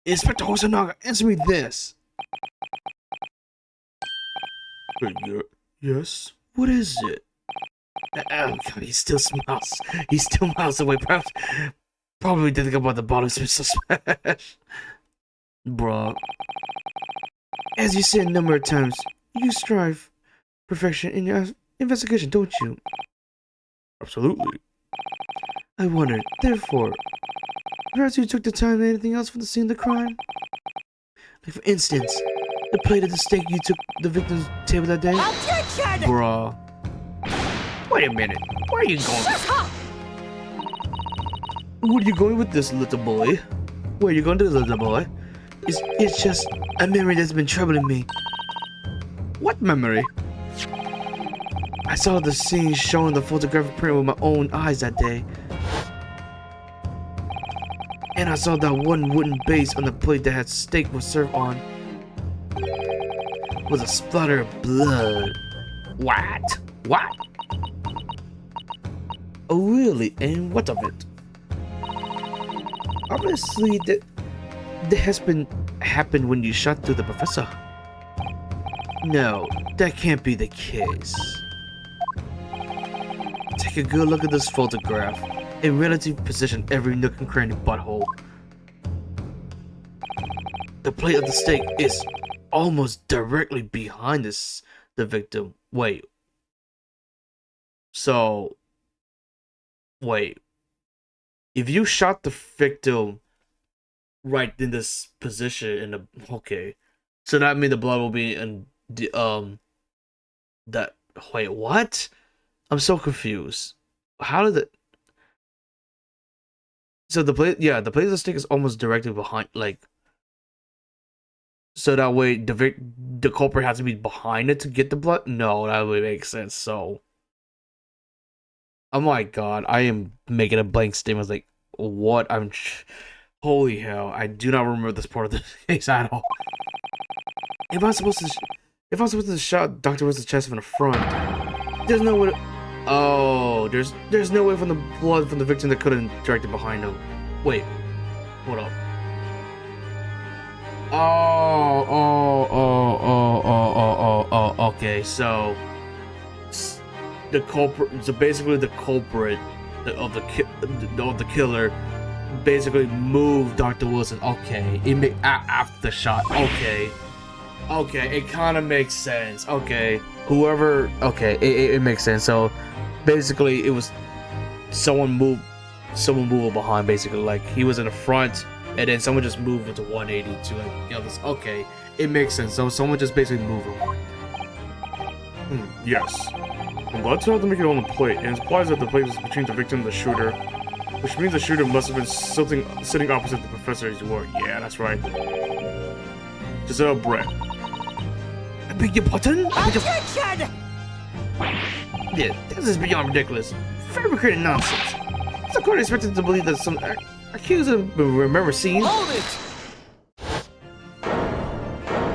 Inspector Hosonaga, answer me this. Yes? What is it? Oh God, he still smiles. He still miles away. Probably didn't think about the bottom smash. Bruh. As you said a number of times, you strive perfection in your investigation, don't you? Absolutely. I wondered, therefore, perhaps you took the time and anything else from the scene of the crime? Like for instance, the plate of the steak you took the victim's table that day? Objection! Bruh. Wait a minute. Where are you going? Shut up! Where are you going with this, little boy? Where are you going to, little boy? It's just a memory that's been troubling me. What memory? I saw the scene showing the photographic print with my own eyes that day. And I saw that one wooden base on the plate that had steak was served on. With a splatter of blood. What? What? Oh really? And what of it? Obviously that has been happened when you shot through the professor. No, that can't be the case. Take a good look at this photograph. In relative position, every nook and cranny butthole. The plate of the steak is almost directly behind the victim. Wait. So, wait. If you shot the victim right in this position, okay, so that means the blood will be in the that. Wait, what? I'm so confused. How did it? So the plate, yeah, the plate of the stick is almost directly behind, like. So that way, the culprit has to be behind it to get the blood. No, that would make sense. So, oh my god, I am making a blank statement. Like, what? Holy hell! I do not remember this part of the case at all. If I'm supposed to shot Dr. Wilson's chest from the front, there's no way. Oh, there's no way from the blood from the victim that could have directed behind him. Wait, hold up. Oh, okay, so the culprit. So basically, the culprit of the killer basically moved Dr. Wilson. Okay, after the shot. Okay, it kind of makes sense. Okay, whoever. Okay, it makes sense. So basically, it was someone moved behind. Basically, like he was in the front, and then someone just moved into 180 to like this. Okay, it makes sense. So someone just basically moved him. Yes. I'm glad to have to make it on the plate. It implies that the plate was between the victim and the shooter, which means the shooter must have been sitting opposite the professor as you were. Yeah, that's right. Giselle Brett. I beg your pardon? Attention! Yeah, this is beyond ridiculous. Fabricated nonsense. The court expected to believe that some accused will remember seeing. Hold it!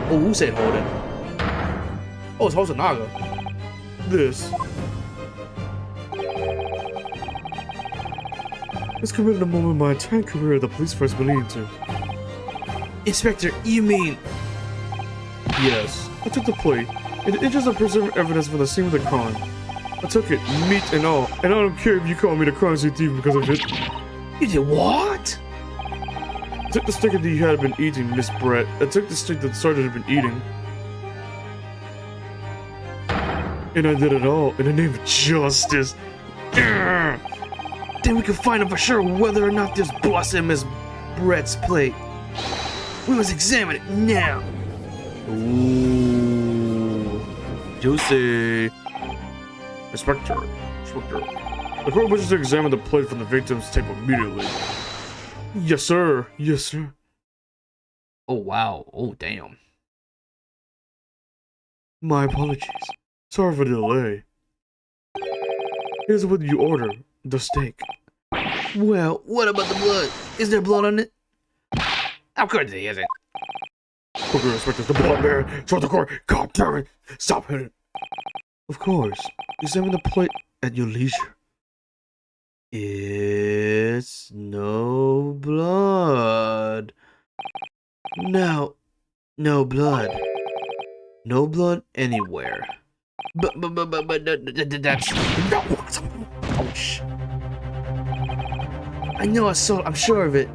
Oh, who said hold it? Oh, it's Hosonaga. This committed a moment in my entire career the police force believed to. Inspector, you mean? Yes, I took the plate. In the interest of preserving evidence from the scene of the crime, I took it, meat and all, and I don't care if you call me the crime scene thief because of it. You did what? I took the steak that you had been eating, Miss Brett. I took the steak that the sergeant had been eating. And I did it all in the name of justice. Then we can find out for sure whether or not there's blood in Miss Brett's plate. We must examine it now. Ooh, juicy. Inspector. The court wishes to examine the plate from the victim's tape immediately. Yes, sir. Yes, sir. Oh wow. Oh damn. My apologies. Sorry for the delay. Here's what you order. The steak. Well, what about the blood? Is there blood on it? Of course there isn't. Okay, Inspector, the blood bearer. Show the court. God damn it. Stop hitting. Of course. Examine the plate at your leisure. It's no blood. No blood. No blood anywhere. But that's no. Ouch. I know I saw it. I'm sure of it.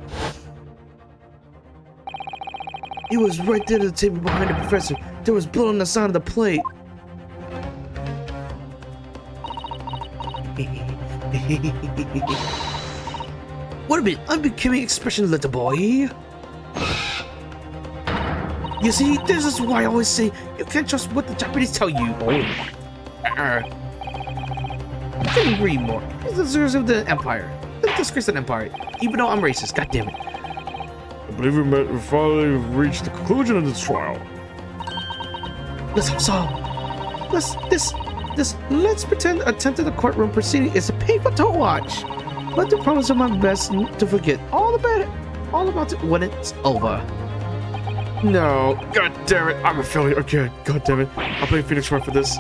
It was right there at the table behind the professor. There was blood on the side of the plate. What a bit unbecoming expression, little boy. You see, this is why I always say you can't trust what the Japanese tell you. I couldn't agree more. It's the deserves of the Empire. The disgrace of the Empire. Even though I'm racist, God damn it. I believe we finally reached the conclusion of this trial. Let's hope so. Let's pretend attempted the courtroom proceeding is painful to watch. But to promise my best to forget all about it when it's over. No, god damn it, I'm a failure again. God damn it, I'll blame Phoenix Wright for this.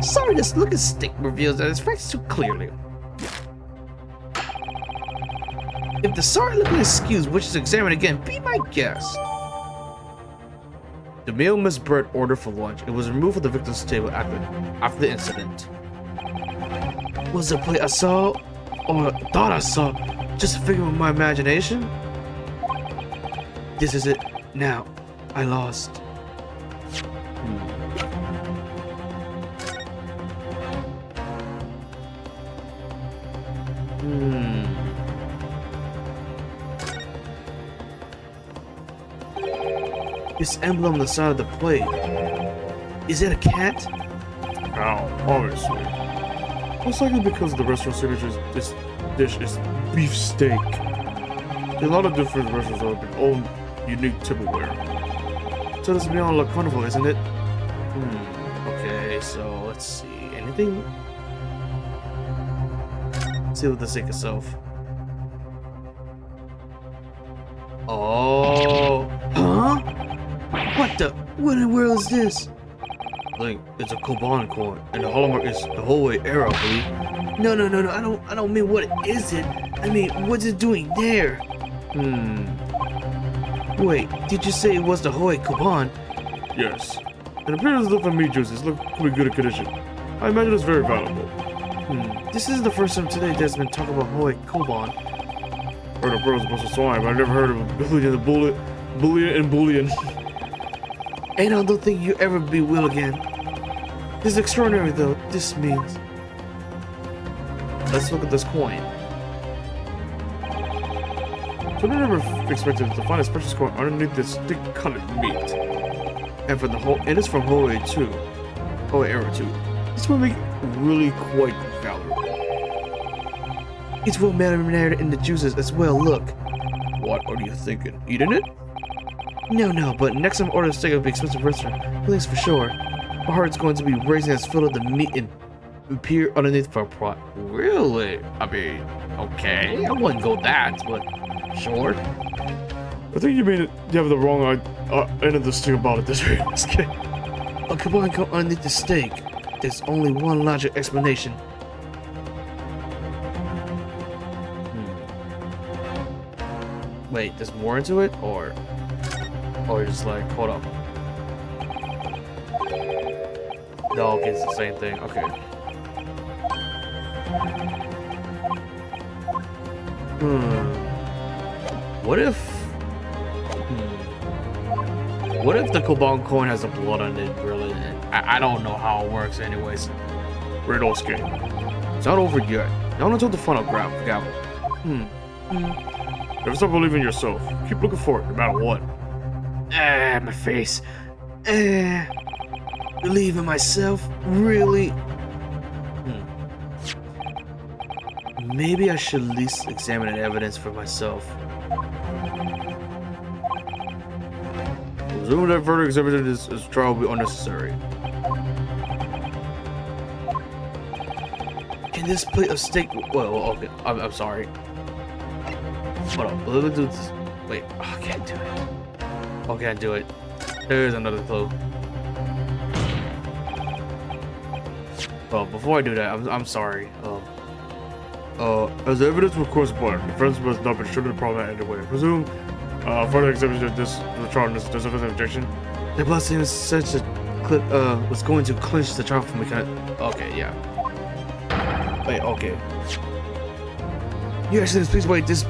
Sorry, this look at stick reveals that it's facts too clearly. If the sorry looking excuse wishes to examine again, be my guest. The meal Miss Brett ordered for lunch. It was removed from the victim's table after the incident. Was the plate I saw, or thought I saw, just a figment of my imagination? This is it. Now, I lost. This emblem on the side of the plate. Is it a cat? Now, obviously. Most likely because the restaurant signature this dish is beef steak. A lot of different restaurants have their own unique tableware. So this is beyond look wonderful, isn't it? Okay, so let's see. Anything? Let's see what the sake of self. Oh, Huh? What in the world is this? Link, it's a Koban coin, and the hallmark is the whole way arrow, I believe. No, I don't mean what is it. I mean, what's it doing there? Wait, did you say it was the Hoy Kuban? Yes. It appears as though the meat juices look pretty good in condition. I imagine it's very valuable. This isn't the first time today there's been talk about Hoy Koban. Heard of pearls plus a swine, but I never heard of a bullion. And I don't think you ever be will again. This is extraordinary though. This means. Let's look at this coin. So I never expected to find a precious coin underneath this thick colored meat. And for the whole, and it's from Hoy too. Hoy era too. This will make it really quite valuable. It's well marinated in the juices as well. Look. What are you thinking? Eating it? No, but next time I order a steak at the expensive restaurant, please for sure. My heart's going to be racing as full of the meat and appear underneath for a pot. Really? I mean, okay. I wouldn't go that, but sure. I think you have the wrong end of this thing about it this way. A combined come underneath the steak. There's only one logical explanation. Wait, there's more into it, or just like, hold up. No, okay, it's the same thing. Okay. What if the Koban coin has the blood on it, really? I don't know how it works anyways. Riddle's game. It's not over yet. Not until the final gavel. Never stop believing in yourself. Keep looking for it, no matter what. My face. Believe in myself? Really? Maybe I should at least examine the evidence for myself. Presuming that further examination is trial will be unnecessary. Can this plate of steak? Well, okay. I'm sorry. Hold on. Let me do this. Wait. Oh, I can't do it. Oh, I can't do it. There's another clue. Well, before I do that, I'm sorry. As evidence requires blood, defense must not be sure to the problem anyway. Presume, further examination of this trial is a objection. The blood seems such a clip was going to clinch the trial for me. Okay, yeah. Wait, okay. Your Excellency, please wait. This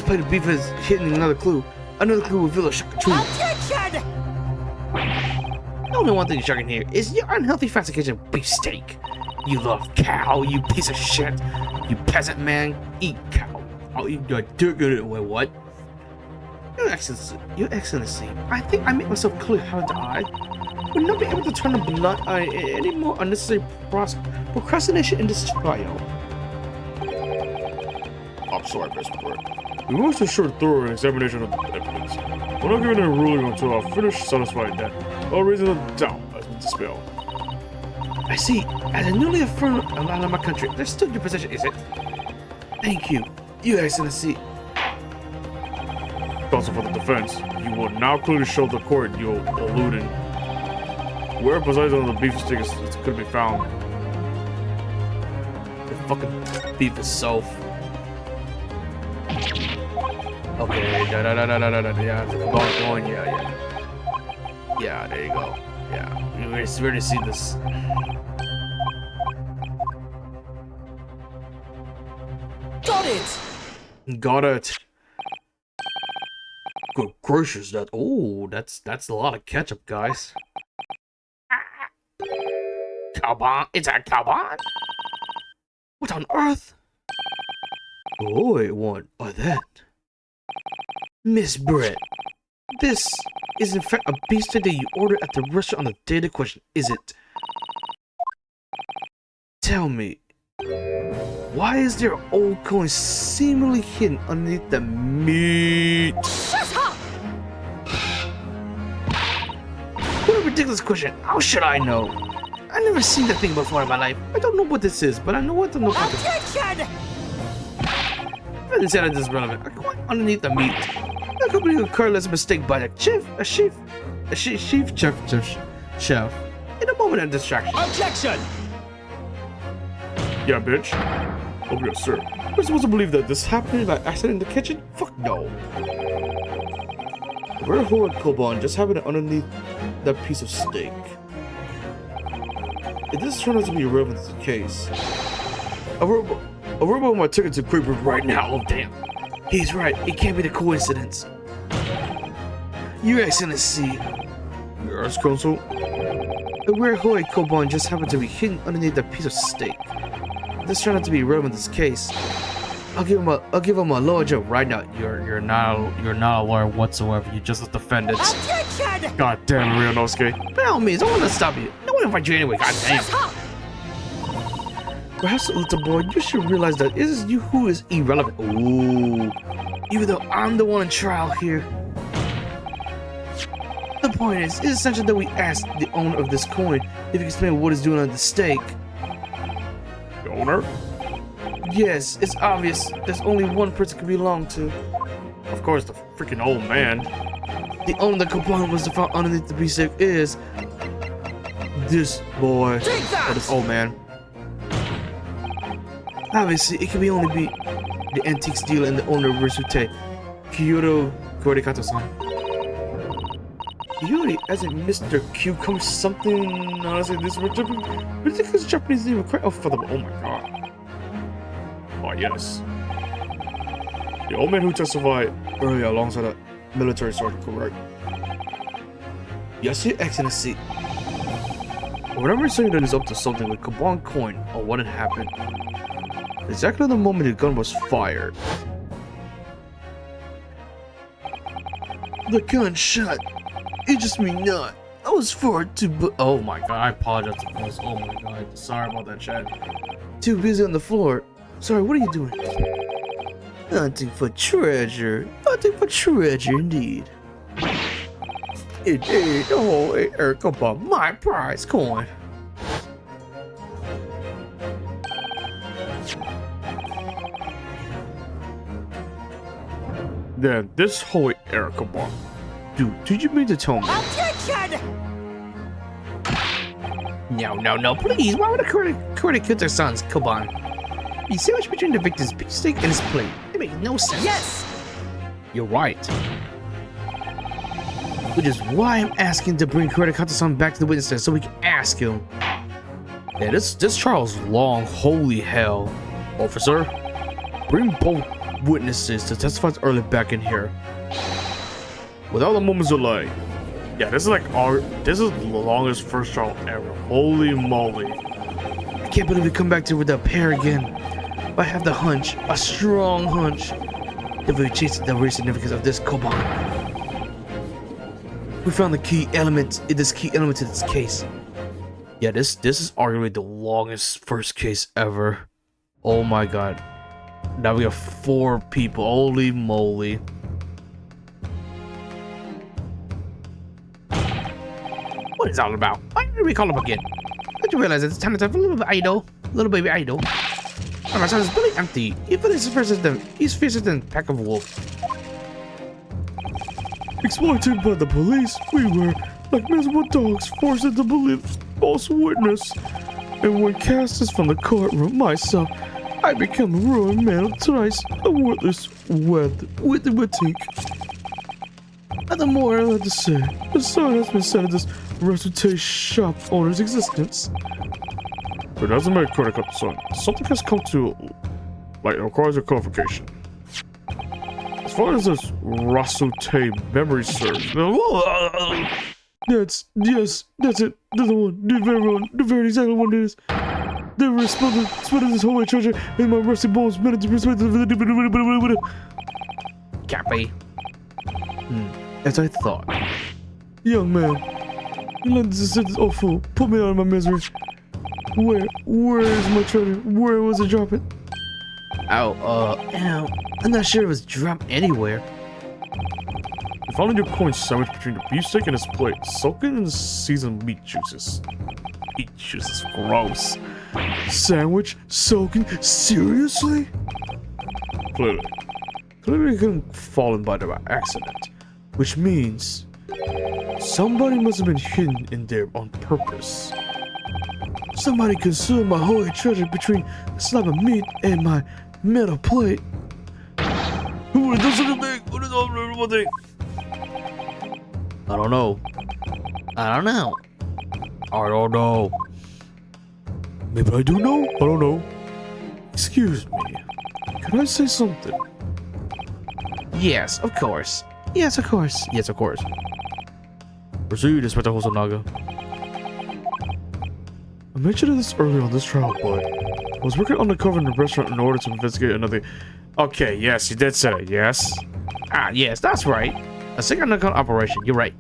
plate of beef is hidden another clue. Another clue will reveal a shocking truth. Objection! The only one thing shocking here is your unhealthy fastication beefsteak. You love cow, you piece of shit. You peasant man, eat cow. I'll eat your dick in it. Wait, what? Your Excellency, I think I made myself clear, haven't I? We'll not be able to turn a blind eye any more unnecessary procrastination in this trial. I'm sorry, Mr. Brick. We must ensure thorough examination of the evidence. We're not giving a ruling until I've finished satisfying that all reason of doubt has been dispelled. I see. As a newly affirmed land of my country, there's still your position, is it? Thank you, Your Excellency. Counsel for the defense, you will now clearly show the court you're alluding. Where besides on the beef stick could be found? The fucking beef itself. Okay, yeah, going, yeah. Yeah, there you go. Yeah, you really see this. Got it! Got it. Good gracious, that's a lot of ketchup, guys. Cowbon? It's a cowbon? What on earth? Oh, it won. Oh, that. Miss Brett, this is in fact a beefsteak that you ordered at the restaurant on the day of the question, is it? Tell me, why is there an old coin seemingly hidden underneath the meat? Shut up! What a ridiculous question. How should I know? I've never seen that thing before in my life. I don't know what this is, but I know what to know about it. Objection! I didn't say that this is relevant. A coin underneath the meat. That could be a careless mistake by a chief chef in a moment of distraction. Objection! Yeah, bitch. Oh, yes, sir. We're supposed to believe that this happened by accident in the kitchen? Fuck no. Where Howard Koban just happened underneath that piece of steak. It does turn out to be irrelevant to the case. A robot on my ticket to Culprit right now. Oh damn. He's right. It can't be the coincidence. Your Excellency, Yes, Consul. a rare Hoi Koban just happened to be hidden underneath a piece of steak. This turned out to be irrelevant to this case. I'll give him a lower job right now. You're not a lawyer whatsoever. You're just a defendant. Attention! God damn, Ryunosuke. By all means, I want to stop you. I want to fight you anyway. God damn. Stop! Perhaps, little boy, you should realize that it is you who is irrelevant. Ooh. Even though I'm the one in trial here. The point is, it's essential that we ask the owner of this coin if he can explain what he's doing on the stake. The owner? Yes, it's obvious. There's only one person it can belong to. Of course, the freaking old man. The owner of the coupon was found underneath the piece of is this boy. Take that! This old man. Obviously, it can be only be the antiques dealer and the owner of Risute, Kyoto Korikato-san. Yuri, as in Mr. Cucumber something. Honestly, this ridiculous Japanese name. Oh, for the. Oh my god. Oh, yes. The old man who testified Earlier, alongside a military sergeant, correct? Yes, Your Excellency. Whatever saying that is up to something with Kaban coin or what had happened. Exactly the moment the gun was fired. The gun shot. It just me not. I was far Oh my god, I apologize to boss. Oh my god, sorry about that, chat. too busy on the floor. Sorry, what are you doing? Hunting for treasure. Hunting for treasure, indeed. Indeed, oh, Kaban, my prize coin. then this holy Erica bomb. Dude, did you mean to tell me? Attention! No, please. Why would a Kurita kill their sons, Koban? You sandwich between the victim's beef steak and his plate. It makes no sense. Yes! You're right. Which is why I'm asking to bring Kurita Kato-san back to the witness stand so we can ask him. Yeah, this trial's long. Holy hell. Officer, bring both witnesses to testify early back in here. Without a moment's delay. Yeah, this is the longest first trial ever. Holy moly. I can't believe we come back to with that pair again. But I have the hunch, a strong hunch, that we chased the real significance of this Koban. We found the key element to this case. Yeah, this is arguably the longest first case ever. Oh my god. Now we have 4 people. Holy moly. What is it all about? Why did we call him again? Don't you realize it's time to have a little baby idol? Oh, my son is really empty. He feels he's fiercer than a pack of wolves. Exploited by the police, we were, like miserable dogs, forced to believe false witness. And when cast us from the courtroom, myself, I became a ruined man of thrice, a worthless with boutique. Nothing more I have to say. The sun has been set at this Resute shop owner's existence. But it doesn't make credit up, son. Something has come to light that requires a clarification. As far as this Rasute memory serves, that's it. That's the one. The very exactly one it is. They were spotted this whole treasure in my rusty bones minute to perspective. Cappy. As I thought. Young man, you let this sentence awful. Put me out of my misery. Where is my treasure? Where was it dropped? I'm not sure it was dropped anywhere. You found your coin sandwiched between the beefsteak and his plate, soaking in seasoned meat juices. Meat juices, gross. Sandwich? Soaking? Seriously? Clearly it couldn't fallen by the accident. Which means somebody must have been hidden in there on purpose. Somebody consumed my holy treasure between a slab of meat and my metal plate. Who would do such a thing? What is all the thing? I don't know. I don't know. I don't know. Maybe I do know? I don't know. Excuse me. Can I say something? Yes, of course. Yes, of course. Yes, of course. Proceed, Inspector Hosonaga. I mentioned this earlier on this trial, but I was working undercover in the restaurant in order to investigate another. Okay, yes, you did say it, yes? Ah, yes, that's right. A second undercover operation. You're right.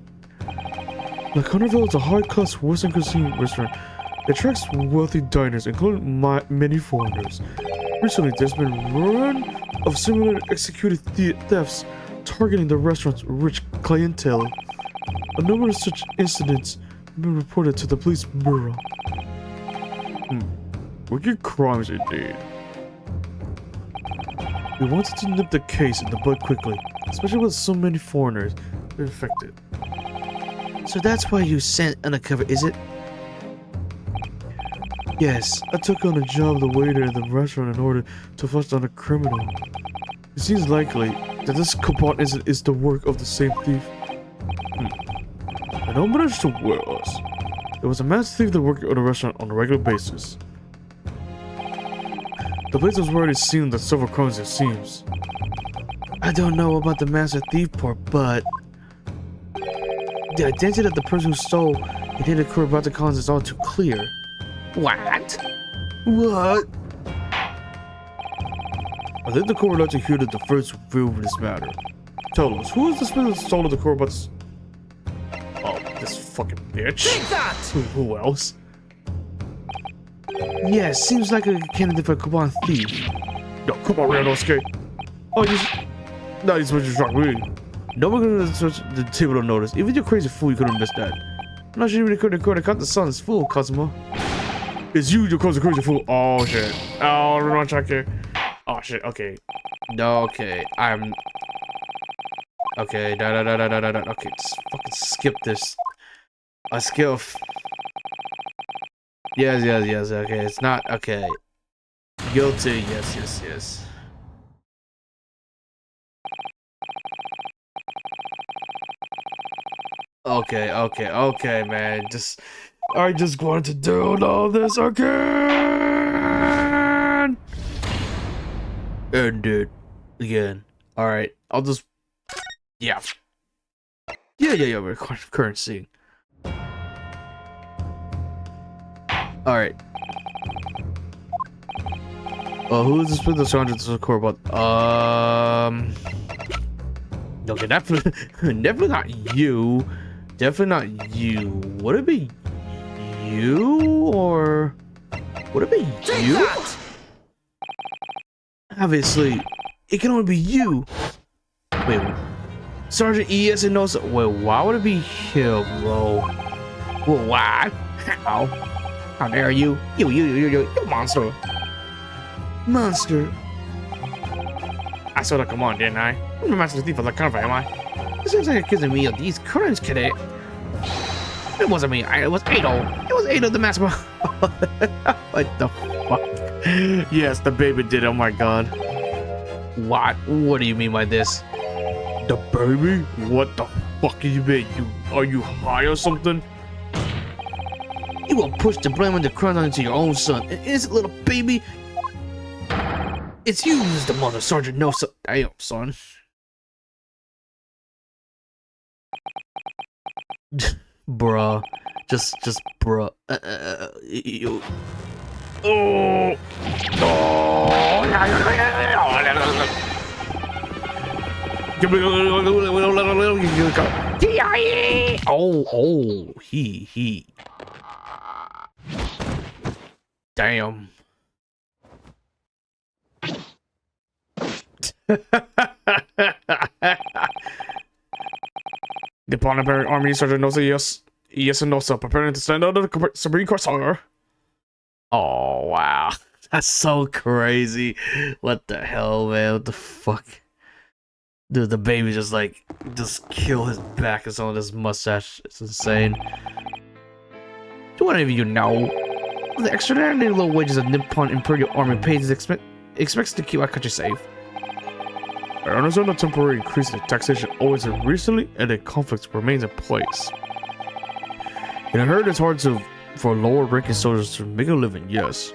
La Carnival is a high-class Western cuisine restaurant. It attracts wealthy diners, including many foreigners. Recently, there's been a run of similar executed thefts targeting the restaurant's rich clientele. A number of such incidents have been reported to the police bureau. Wicked crimes indeed. We wanted to nip the case in the bud quickly, especially with so many foreigners infected. So that's why you sent undercover, is it? Yes, I took on a job of the waiter at the restaurant in order to flush down a criminal. It seems likely that this coupon is the work of the same thief. And unbeknownst to us, there was a master thief that worked at the restaurant on a regular basis. The place was already seen that several crimes, it seems. I don't know about the master thief part, but the identity of the person who stole and did occur about the cons is all too clear. What? What? I think the court would like to hear the first view of this matter. Tell us, who is the spirit that stole the core about? Oh, this fucking bitch. Take that! Who else? Yeah, seems like a candidate for a coupon thief. Yo, come on, Randallski. Oh, no, you're supposed to shock me. No one gonna switch the table to notice. Even your crazy fool, you couldn't miss that. I'm not sure you really could count the sun as fool, Cosmo. It's you, you're crazy fool. Oh, shit. Oh, we're not checking. Oh, shit, okay. No, okay, I'm... Okay, okay, just fucking skip this. I skip... Yes, okay, it's not, okay. Guilty, yes. Okay, man, I just wanted to do all this again! End it. Again. Alright, I'll just... Yeah, we're current scene. Alright. Who is this with the sergeant to the about? Okay, definitely not you. Definitely not you. Would it be you or would it be you? Obviously, it can only be you. Wait, Sergeant E.S. and no. Wait, why would it be him, bro? Well, why? How dare you? You monster. Monster. I saw that come on, didn't I? I'm the master thief of the carnival, am I? This seems like accusing me of these crimes, cadet. It wasn't me. It was Ado. It was Ado the master. What the fuck? Yes, the baby did. Oh my god. What? What do you mean by this? The baby? What the fuck do you mean? Are you high or something? You will push the blame and the crown onto your own son, an innocent little baby. It's you who's the mother, Sergeant. No, son. Damn, son. Bruh. Just bruh. You. Oh! Oh, he. Damn. The Planetary Army Sergeant knows yes and no, sir. Preparing to stand under the Supreme Court, sir. Oh, wow. That's so crazy. What the hell, man? What the fuck? Dude, the baby just kill his back and some of this mustache. It's insane. Do any of you know? The extraordinary low wages of Nippon Imperial Army pays expects to keep our country safe. I understand the temporary increase in taxation always recently and a conflict remains in place. And I heard it's hard to for lower ranking soldiers to make a living, yes.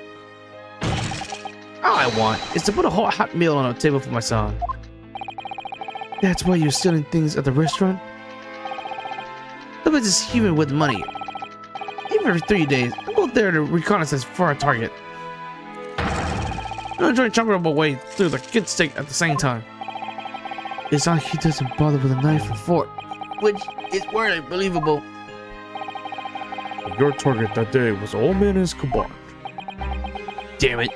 All I want is to put a hot meal on a table for my son. That's why you're stealing things at the restaurant? The place is human with money. Even every 3 days, I go there to reconnaissance for a target. I'm enjoying chopping up away through the kid steak at the same time. It's not he doesn't bother with a knife or fork, which is really believable. Your target that day was the old man and his cabal. Damn it.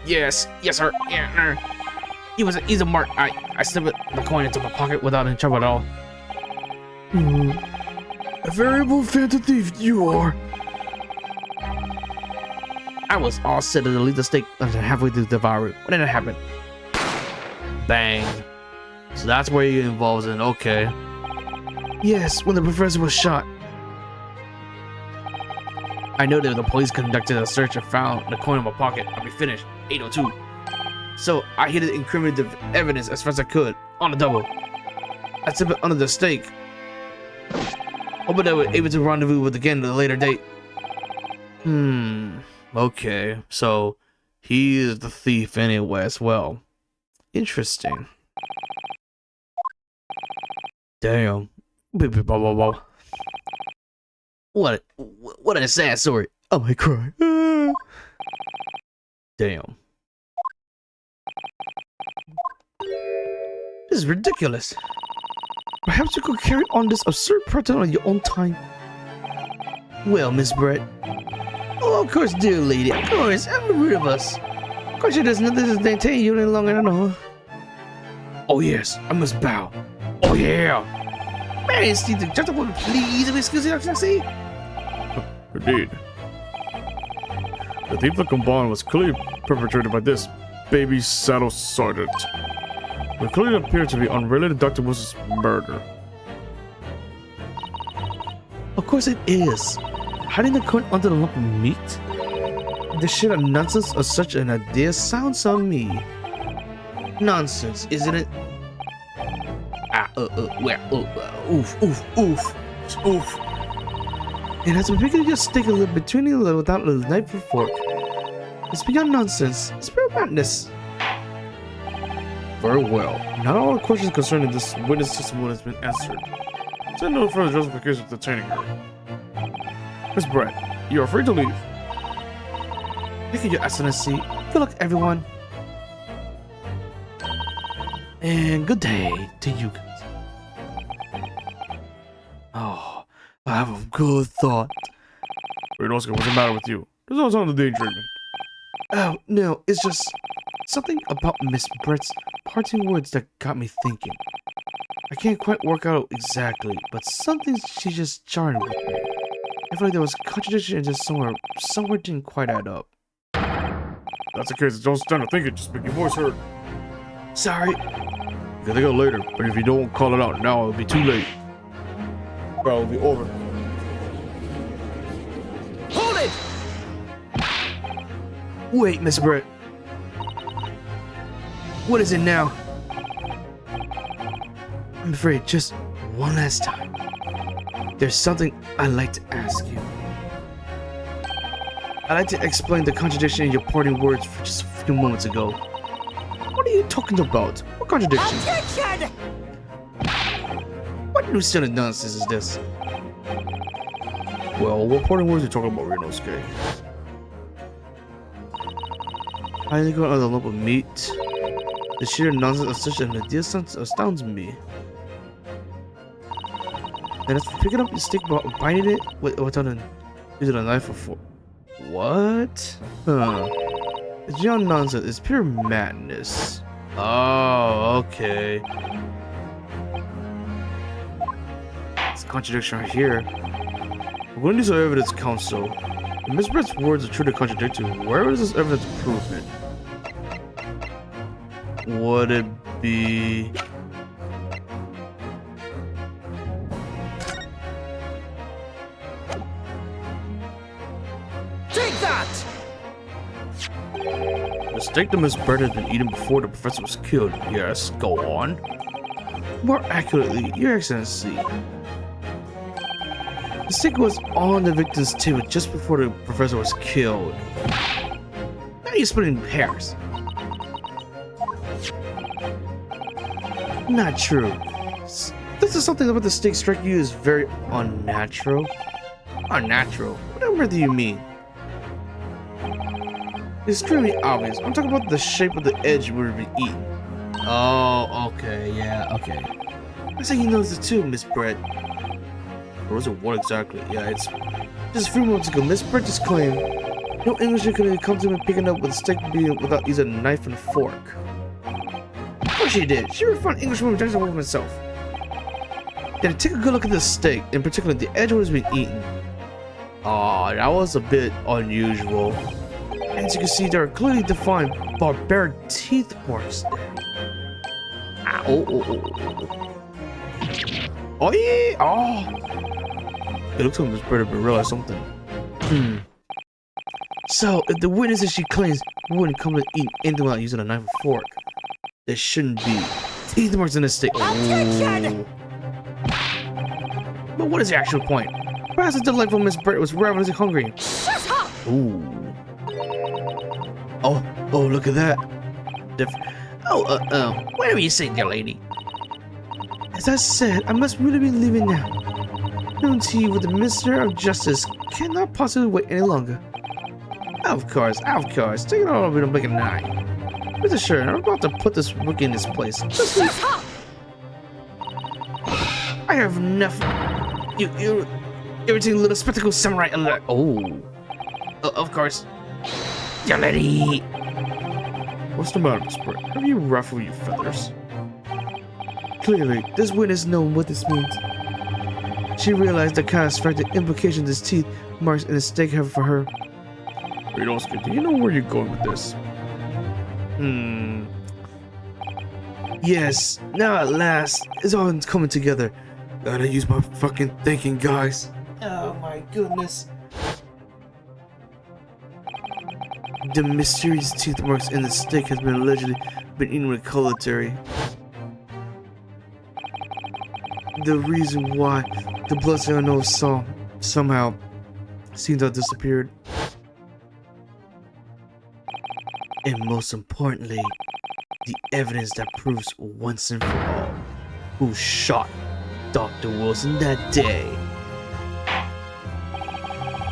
Yes, sir. Yeah, he's a mark. I slipped the coin into my pocket without any trouble at all. A variable phantom thief you are. I was all set to leave the steak until halfway through the devour it. When did it happen? Bang. So that's where he involves in, okay. Yes, when the professor was shot. I know that the police conducted a search and found the coin in my pocket. I'll be finished. 802. So I hid the incriminating evidence as fast as I could. On the double. I slipped it under the steak. Hoping I was able to rendezvous with again at a later date. Okay. So he is the thief anyway as well. Interesting. Damn. What a sad story. I might cry. Damn. This is ridiculous. Perhaps you could carry on this absurd pattern on your own time. Well, Miss Brett. Oh, of course, dear lady. Of course, every rid of us. Of course, it does not detain you any longer at all. Oh yes, I must bow. Oh yeah. Majesty, the gentleman, please excuse your excellency. Indeed. The thief of Kamban was clearly perpetrated by this baby saddle sergeant. It clearly appeared to be unrelated to Dr. Wilson's murder. Of course it is. Hiding the coin under the lump of meat? The sheer nonsense of such an idea sounds on me. Nonsense, isn't it? Oof. It has been picking your stick a little between you without a knife or fork. It's beyond nonsense. It's pure madness. Very well. Not all the questions concerning this witness testimony has been answered. Send no further justification for detaining her. Miss Brett, you are free to leave. Thank you, Your Excellency. Good luck, everyone. And good day to you guys. Oh, I have a good thought. Renosuke, what's the matter with you? There's no time to daydreaming. Oh, no, it's just something about Miss Brett's parting words that got me thinking. I can't quite work out exactly, but something she just jarred with me. I feel like there was a contradiction in just somewhere didn't quite add up. That's the case, don't stand or think it, just make your voice heard. Sorry. You can think of it later, but if you don't call it out now, it'll be too late. Trial will be over. Hold it! Wait, Miss Brett. What is it now? I'm afraid just one last time. There's something I'd like to ask you. I'd like to explain the contradiction in your parting words for just a few moments ago. What are you talking about? What contradiction? Attention! What new set of nonsense is this? Well, what parting words are you talking about, Renosuke? I think on a lump of meat. The sheer nonsense of such an idea astounds me. And as for picking up the stick but biting it without using a knife or fork. What? Huh. It's beyond nonsense. It's pure madness. Oh, okay. It's a contradiction right here. We're going to need some evidence, counsel. If Miss Brett's words are true to contradict you, where is this evidence proof it? Would it be... Take that! The steak that Miss Brett had been eaten before the professor was killed. Yes, go on. More accurately, Your Excellency. The stick was on the victim's table just before the professor was killed. Now you're splitting hairs. Not true. This is something about the stick strike you is very unnatural. Unnatural? What on earth do you mean? It's extremely obvious. I'm talking about the shape of the edge would have been eaten. Oh, okay, yeah, okay. I say you noticed it too, Miss Brett. Or was it what exactly? Yeah, it's just a few moments ago. Miss Brett just claimed no Englishman could have come to him picking up with a stick without using a knife and fork. Of course she did. She found Englishwoman dressed up herself. Then take a good look at the steak, in particular the edge where it's been eaten. Aw, that was a bit unusual. As you can see, there are clearly defined barbaric teeth marks there. Oh yeah! Oh! It looks like Miss Brett realized something. So, if the witness that she claims wouldn't come to eat anything without using a knife or fork, there shouldn't be teeth marks in the steak. Objection! But what is the actual point? Perhaps the delightful Miss Brett was ravenously hungry. Shut up! Ooh. Oh, look at that. Whatever you say, dear lady. As I said, I must really be leaving now. Noon tea with the Minister of Justice cannot possibly wait any longer. Of course. Take it all over to make a night. Mr. Sure, I'm about to put this rookie in his place. Just leave. Shut up! I have enough. You irritating little spectacle samurai alert. Oh, of course. Dear lady. What's the matter, Miss Brett? Have you ruffled your feathers? Clearly, this witness knows what this means. She realized the catastrophic implication this teeth marks in the steak have for her. Ryosuke, do you know where you're going with this? Yes, now at last, it's all coming together. Gotta use my fucking thinking, guys. Oh my goodness. The mysterious teeth marks in the steak has been allegedly been eaten with culinary. The reason why the blood I know saw somehow seems to have disappeared. And most importantly, the evidence that proves once and for all who shot Dr. Wilson that day.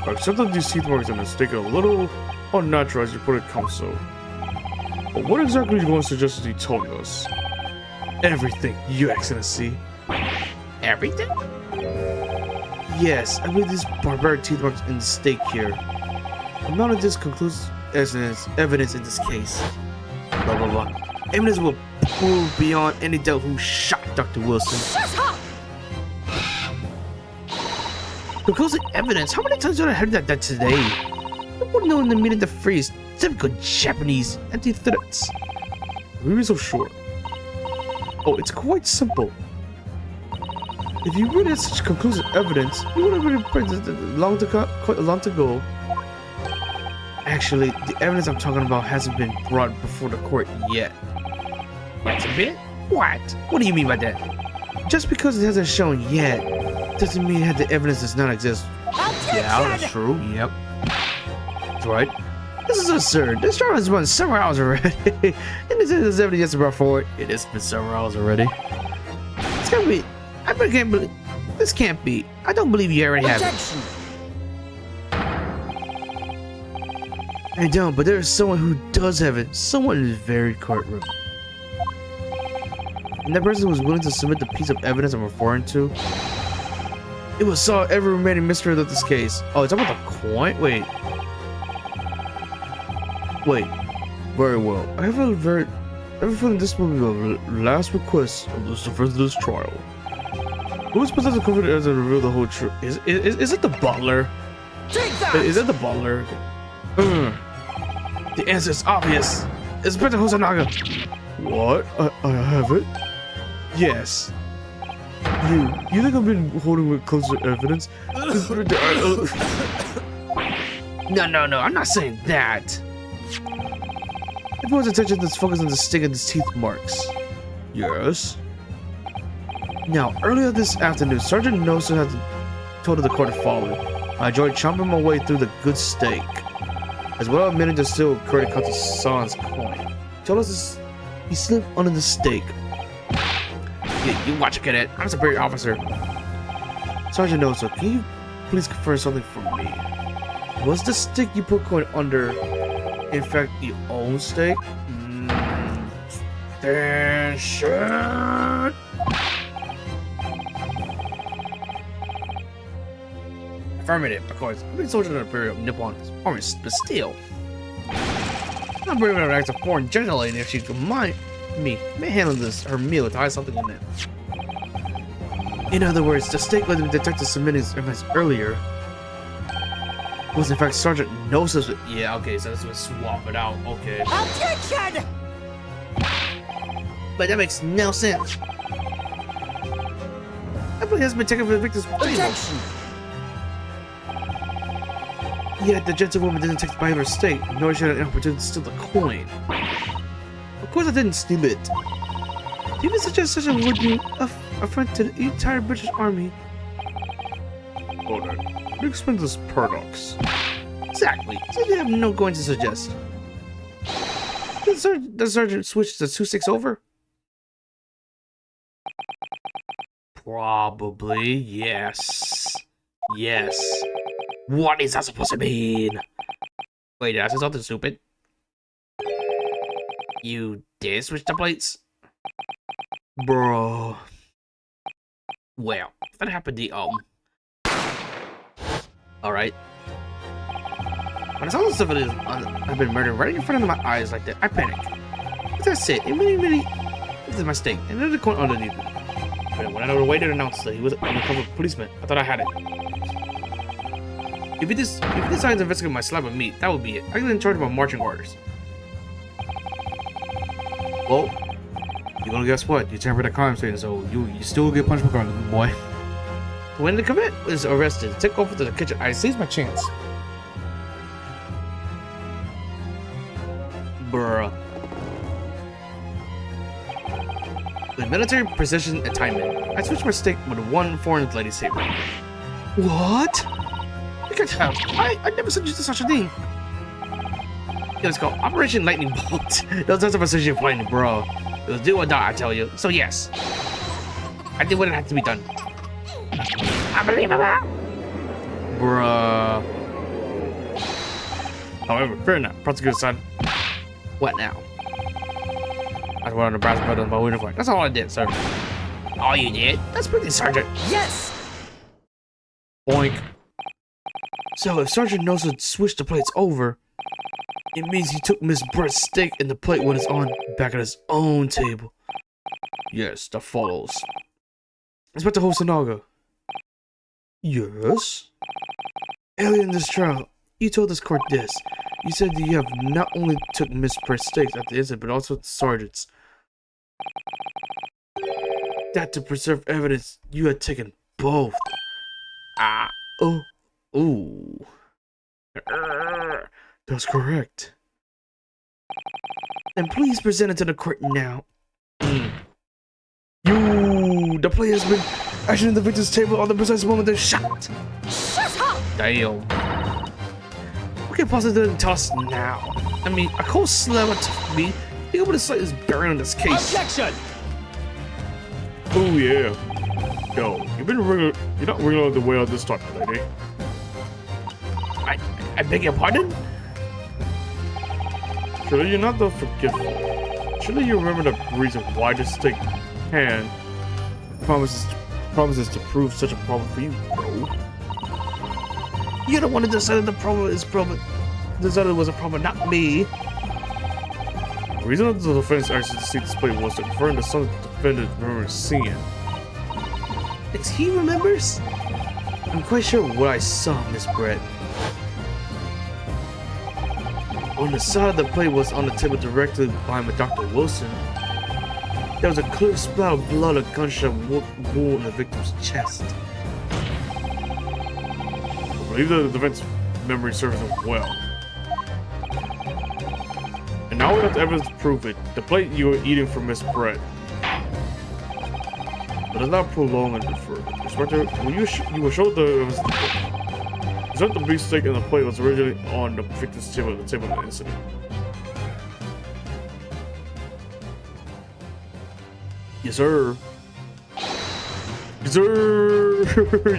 I accept that these teeth marks in the steak are a little unnatural as you put it, Counsel. But what exactly are you going to suggest that you told us? Everything, Your Excellency. Everything? Yes, I believe these barbaric teeth marks in the steak here. The amount of this conclusive evidence in this case. Blah blah blah. Evidence will prove beyond any doubt who shot Dr. Wilson. Shut up! Conclusive evidence? How many times have I heard that today? I wouldn't know in the meaning of the phrase typical Japanese anti-threats. Why are you so sure? Oh, it's quite simple. If you really had such conclusive evidence, you would have been quite long to go. Actually, the evidence I'm talking about hasn't been brought before the court yet. Wait a minute. What? What do you mean by that? Just because it hasn't shown yet, doesn't mean that the evidence does not exist. Yeah, that's true. Yep. That's right. This is absurd. This trial has run several hours already. And this is evidence brought forward. It has been several hours already. It's gonna be. I can't believe. This can't be. I don't believe you already have it. Objection! I don't, but there's someone who does have it. Someone in this very courtroom. And that person was willing to submit the piece of evidence I'm referring to. It will solve every remaining mystery of this case. Oh, it's about the coin? Wait. Very well. I have a feeling this will be the last request of the first of this trial. Who is supposed to cover it as to reveal the whole truth? Is it the butler? Take that! Is it the butler? The answer is obvious. Inspector Hosonaga. What? I have it? Yes. You think I've been holding with closer evidence? No, I'm not saying that. Everyone's attention is focused on the stick and the teeth marks. Yes. Now, earlier this afternoon, Sergeant Noso had told the court to follow. I enjoyed chomping my way through the good steak, as well admitting to still credit cut to San's coin. He told us he slipped under the steak. You watch it, cadet. I'm a superior officer. Sergeant Oso, can you please confirm something for me? Was the steak you put coin under, in fact, your own steak? Attention! Affirmative, of course. I've been soldier in the Imperial Nippon Army, but still. I'm bringing her as a foreign general lady if she could mind me. May handle this, her meal with hide something in it. In other words, the steak lady detective submitted his evidence earlier was in fact Sergeant Nosa's. Yeah, okay, so this would swap it out. Okay. Objection! But that makes no sense. Everybody has been taken for the victim's table. Objection! Yet the gentlewoman didn't take the bite of her steak, nor she had an opportunity to steal the coin. Of course I didn't steal it. Do you even suggest such a would be affront to the entire British Army? Hold on. Can you explain this paradox? Exactly. So you have no going to suggest. Did the sergeant switch the 2-6 over? Probably, yes. Yes. What is that supposed to mean? Wait, did I say something stupid? You did switch the plates? Bro. Well, that happened Alright. When I saw the civilians I've been murdered right in front of my eyes like that, I panicked. But that's it. It really was a mistake. And there's a coin underneath it. But when I know the waiter announced that he was an undercover policeman, I thought I had it. If he decides to investigate my slab of meat, that would be it. I get in charge of my marching orders. Well, you're gonna guess what? You tampered the crime scene, so you still get punished regardless, boy. When the commit was arrested, take over to the kitchen. I seized my chance. Bruh. With military precision and timing, I switched my stick with one foreign lady's table. What? You can't have. I never suggested such a thing. It was called Operation Lightning Bolt. Those types of precision planning, bro. It was do or die, I tell you. So yes, I did what had to be done. Unbelievable! Bruh. However, fair enough. Prosecutor son. What now? I went on the brass button on my uniform. That's all I did, sir. All you did? That's pretty, Sergeant. Yes! Boink. So if Sergeant Nosa switched the plates over, it means he took Miss Brett's steak and the plate when it's on back at his own table. Yes, that follows. Inspector Hosonaga. Yes? Earlier in this trial, you told this court this. You said that you have not only took Miss Brett's steaks at the incident, but also the sergeant's. That to preserve evidence, you had taken both. Oh. Ooh. That's correct. And please present it to the court now. You, the player has been actually in the victim's table on the precise moment they're shot. Shut up! Damn. What can possibly tell us now? I mean, a cold slam to me. Think of what the site is bearing on this case. Objection! Oh yeah. Yo, you're not wriggling the way out this time, lady. I beg your pardon? Surely you're not the forgetful. Surely you remember the reason why this stick hand promises to prove such a problem for you, bro. You're the one who decided the problem is problem. Decided it was a problem, not me. The reason that the defense actually to see this play was to confirm that some defendant remembers seeing. It's he remembers? I'm quite sure what I saw, Miss Brett. On the side of the plate was on the table directly behind Dr. Wilson. There was a clear splat of blood, a gunshot wound in the victim's chest. I believe that the defense memory serves him well. And now we have the evidence to prove it. The plate you were eating from Miss Brett. Let us not prolong it further. Inspector, you will show the present the beefsteak and the plate was originally on the victim's table at the table of the incident. Yes, sir. Yes, sir.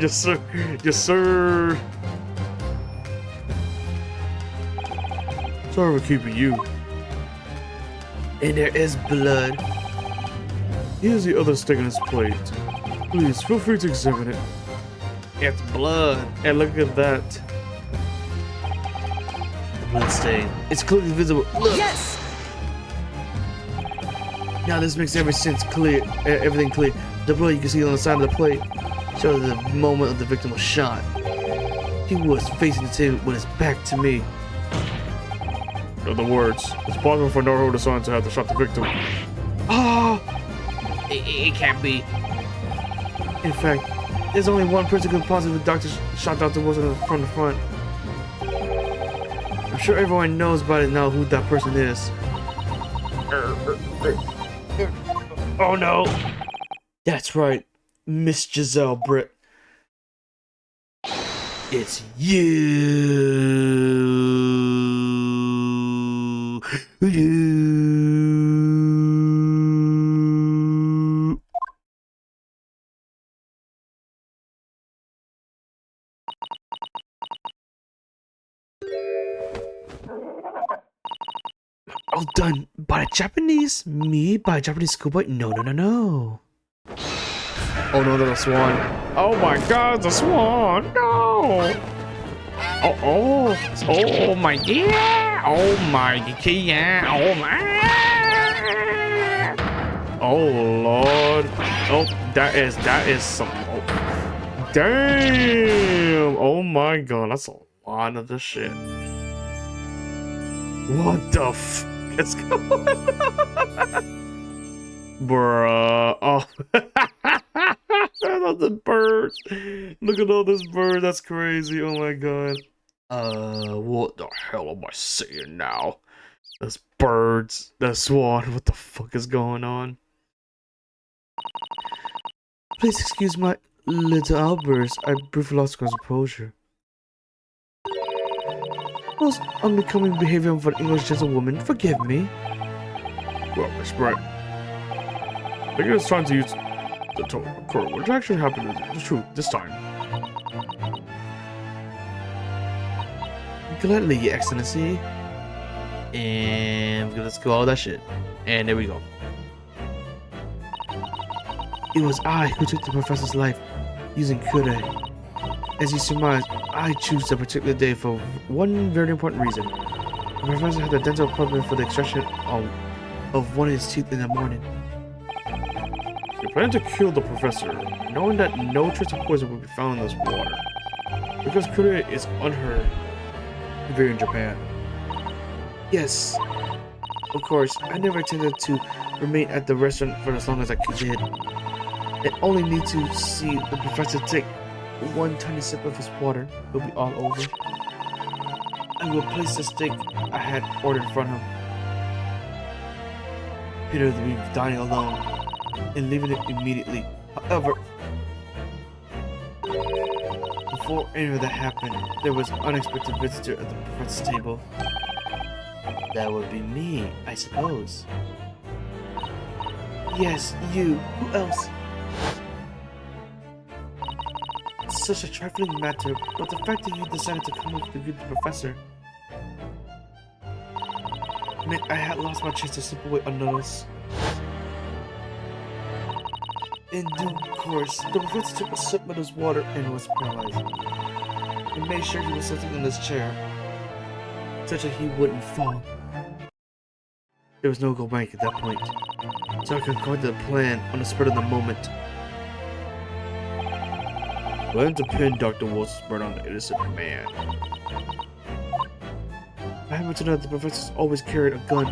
Yes, sir. Yes, sir. Sorry for keeping you. And there is blood. Here's the other steak on his plate. Please feel free to examine it. It's blood. And look at that. The blood stain. It's clearly visible. Look. Yes! Now this makes everything clear. Everything clear. The blood you can see on the side of the plate shows the moment of the victim was shot. He was facing the table with his back to me. In other words, it's possible for Naruto the Sun to have to shot the victim. Oh! It can't be. In fact, there's only one person who could possibly shot Dr. Wilson from the front. I'm sure everyone knows by now who that person is. Oh no! That's right, Miss Giselle Britt. It's you. All done by a Japanese? Me by a Japanese schoolboy? No, no, no, no. Oh no, little swan. Oh my god, the swan! No! Oh my yeah! Oh my yeah! Oh my! Oh lord! Oh, that is some. Oh, damn! Oh my god, that's a lot of the shit. What the f is going on? Bruh. Oh. Look at the bird. Look at all this bird. That's crazy. Oh my god. What the hell am I seeing now? Those birds. That swan. What the fuck is going on? Please excuse my little outburst. I briefly lost composure. Most unbecoming behavior of an English gentlewoman. Forgive me. Well, Miss Brett, I think it's time to use the total court. What actually happened is the truth this time. Gladly, Your Excellency. And let's go all that shit. And there we go. It was I who took the professor's life using Kure. As you surmise, I choose that particular day for one very important reason. The professor had a dental appointment for the extraction of one of his teeth in the morning. You plan to kill the professor, knowing that no trace of poison will be found in this water. Because Kure is unheard here in Japan. Yes. Of course, I never intended to remain at the restaurant for as long as I did. I only need to see the professor take one tiny sip of his water. It'll be all over. I will place the steak I had ordered in front of him. Peter will be dining alone and leaving it immediately. However, before any of that happened, there was an unexpected visitor at the professor's table. That would be me, I suppose. Yes, you. Who else? Such a trifling matter, but the fact that you decided to come over to greet the professor meant I had lost my chance to slip away unnoticed. In due course, the professor took a sip of his water and was paralyzed. He made sure he was sitting in his chair, such that he wouldn't fall. There was no go back at that point, so I concocted a plan on the spur of the moment. Plan to pin Dr. Wilson's murder on the innocent man. I happen to know that the professor's always carried a gun.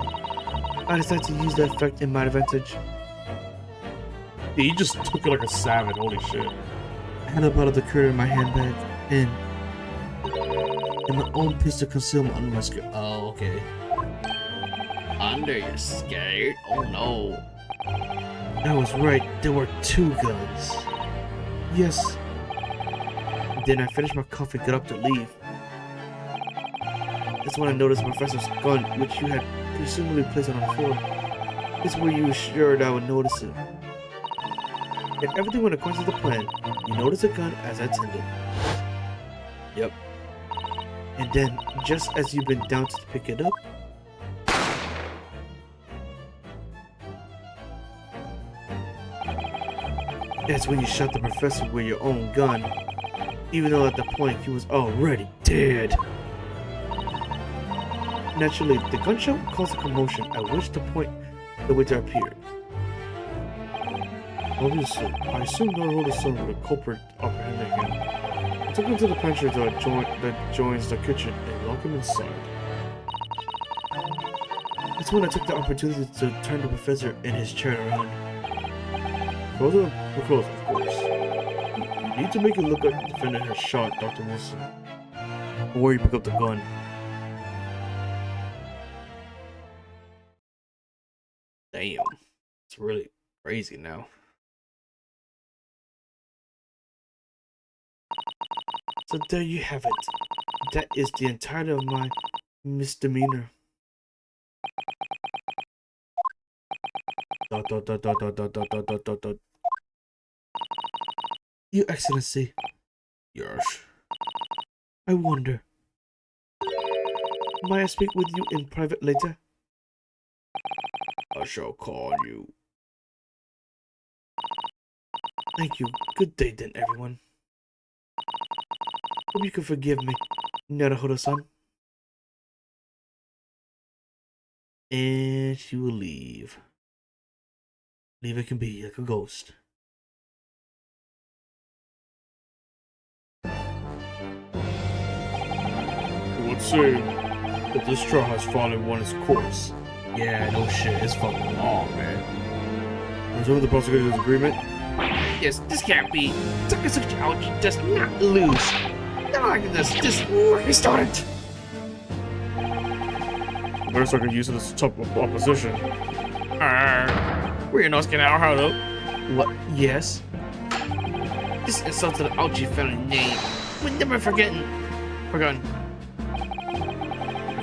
I decided to use that effect in my advantage. He just took it like a savage, holy shit. I had a bottle of the curd in my handbag, and my own pistol concealment under my skirt. Oh, okay. Under your skirt? Oh no. I was right, there were 2 guns. Yes. Then I finished my coffee, got up to leave. That's when I noticed the professor's gun, which you had presumably placed on the floor. That's where you were sure that I would notice it. And everything went according to the plan. You noticed the gun as I intended. Yep. And then, just as you bent down to pick it up, that's when you shot the professor with your own gun, even though at that point he was already dead. Naturally, the gunshot caused a commotion, at which the point the waiter appeared. Obviously, I assumed Naruhodo's son with a culprit apprehending him. I took him to the pantry that joins the kitchen and locked him inside. That's when I took the opportunity to turn the professor in his chair around. Close of course. You need to make it look like the defendant has shot Dr. Wilson. Before you pick up the gun. Damn. It's really crazy now. So there you have it. That is the entirety of my misdemeanor. Your Excellency. Yes. I wonder. May I speak with you in private later? I shall call you. Thank you. Good day then, everyone. Hope you can forgive me, Naruhodo-san. And she will leave. Leave it can be like a ghost. It would seem that this trial has finally run its course. Yeah, no shit. It's fucking long, man. Resume the prosecutor's agreement. Yes, this can't be. Takasuchi Aoki does not lose. Not like this. Just restart it. Better start getting used to this type of opposition. We're not getting our heart out. What? Yes? This insulted the Aoki family name. We're never forgotten. The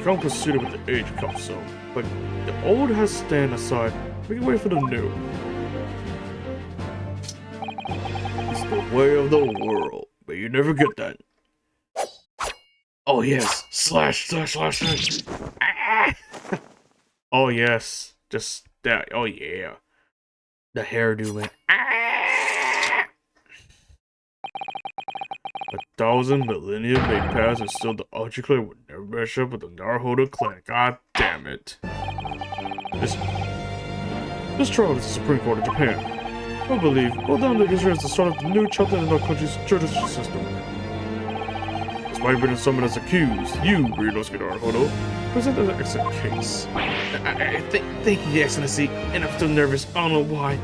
crown proceeded with the age council, but the old has to stand aside, making way for the new. It's the way of the world, but you never get that. Oh yes. Slash. Ah! Oh yes, just that. Oh yeah, The hairdo, man. Ah! 1,000 millennia may pass and still the Ultra clan would never match up with the Naruhodo clan. God damn it. This trial is the Supreme Court of Japan. I believe, well done to consider as the start of the new chapter in our country's judicial system. Despite being summoned as accused, you, Ryunosuke Naruhodo, present an excellent case. Thank you, Your Excellency. And I'm still nervous. I don't know why.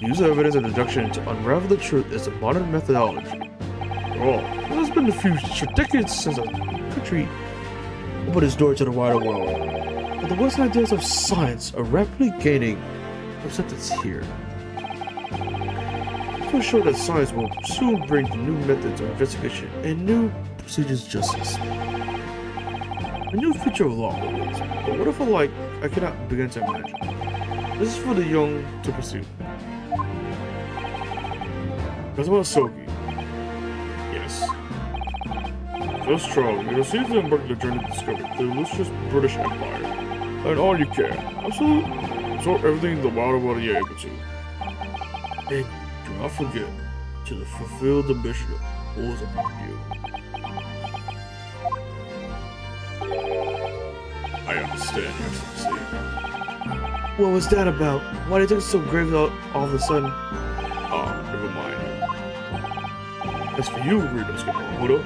Use of evidence and deduction to unravel the truth is a modern methodology. After all, it has been a few decades since our country opened its door to the wider world. But the Western ideas of science are rapidly gaining acceptance here. I feel sure that science will soon bring new methods of investigation and new procedures of justice. A new feature of law always, but what if I cannot begin to imagine? This is for the young to pursue. Kazuma Sogi. Yes. This trial, you receive to embark the journey to discover the illustrious British Empire. And all you can. Absolutely. Absorb everything in the wider world you're able to. And do not forget to fulfill the mission that falls upon you. I understand, Your Excellency. What was that about? Why did it take so grave all of a sudden? Never mind. As for you, Ryunosuke Naruhodo,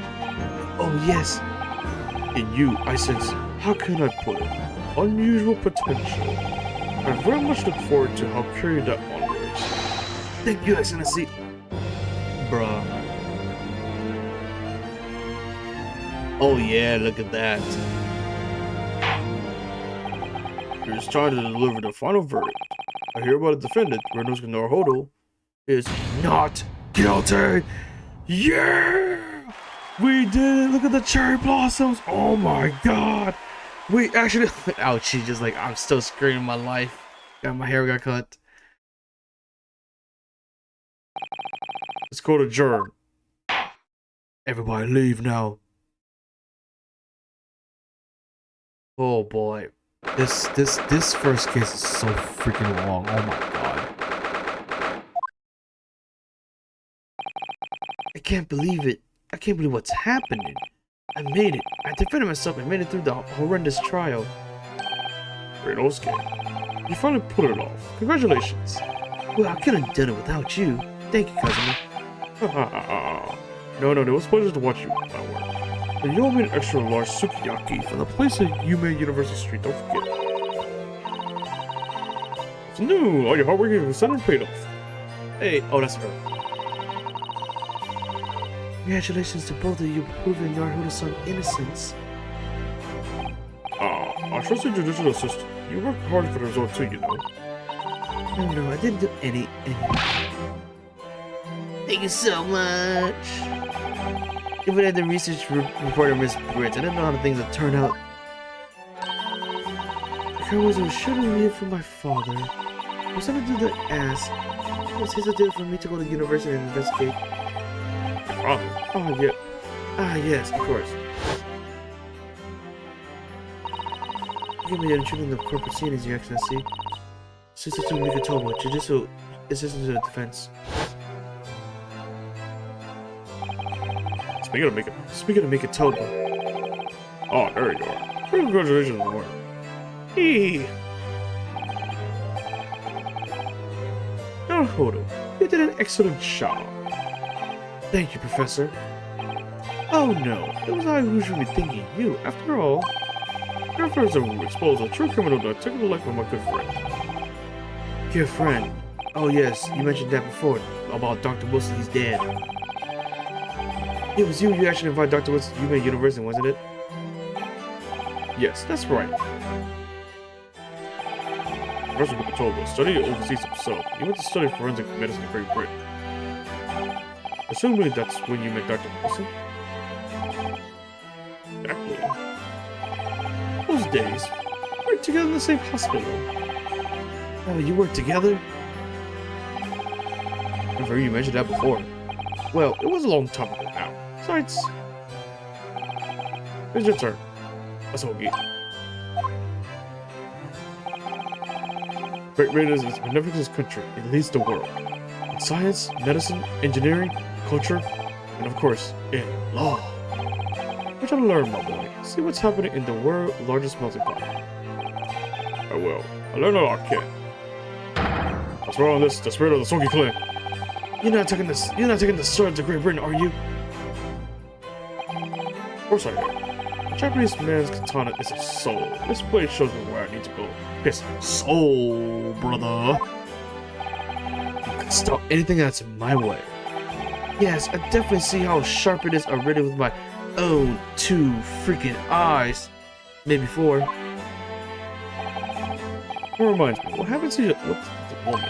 Oh, yes. in you, I sense, how can I put it, unusual potential. I very much look forward to how carry that onwards. Thank you, Excellency. Bruh. Oh, yeah, look at that. It's time to deliver the final verdict. I hereby the defendant, Renosuke Naruhodo, is not guilty. Yeah! We did it! Look at the cherry blossoms! Oh my god! We actually... Ouch, she just like, I'm still screaming my life. My hair got cut. Let's go to adjourn. Everybody leave now. Oh boy. This first case is so freaking long. Oh my god. I can't believe it. I can't believe what's happening. I made it. I defended myself and made it through the horrendous trial. Renosuke, you finally put it off. Congratulations. Well, I couldn't have done it without you. Thank you, cousin. No, it was a pleasure to watch you, my work. And you owe me an extra large sukiyaki from the place at Yume University Street, don't forget. It's new, all your hard work has suddenly paid off. Hey, oh, that's her. Congratulations to both of you for proving Naruhodo-san's innocence. I trust your judicial assistant. You worked hard for the result too, you know. No, I didn't do any. Thank you so much. Even at the research reporter Miss Britt, I didn't know how things would turn out. I was assured of it from my father. I was going to do the ask. It was his idea for me to go to university and investigate. Father? Oh, yeah. Ah, yes, of course. Give me the intrusion of corporate proceedings, Your Excellency. Sister to Mikotomo, judicial assistant to the defense. Speaking of Mikotomo. Oh, there you are. Congratulations, Lord. Hey! Naruhodo, you did an excellent job. Thank you, Professor. Oh no, it was I who should be thanking you. After all, your friends who exposed a true criminal that took the life of my good friend. Good friend. Oh yes, you mentioned that before, about Dr. Wilson, he's dead. It was you who actually invited Dr. Wilson to Yume University, wasn't it? Yes, that's right. Professor Mikotomo studied overseas himself. He went to study forensic medicine in Great Britain. Assuming that's when you met Dr. Wilson? Exactly. Those days, we worked together in the same hospital. Oh, you work together? I've heard you mentioned that before. Well, it was a long time ago now. Besides, it's your turn. Let's all get. Great Britain is a magnificent country. It leads the world. In science, medicine, engineering, culture, and of course, in law. What you learn, my boy? See what's happening in the world's largest melting pot. I will. I learned all I can. I swear on this, the spirit of the Sogi clan. You're not taking the sword to Great Britain, are you? Of course I am. A Japanese man's katana is a soul. This blade shows me where I need to go. His soul, brother. You can stop anything that's in my way. Yes, I definitely see how sharp it is already with my own 2 freaking eyes. Maybe 4. That reminds me, what happened to the woman?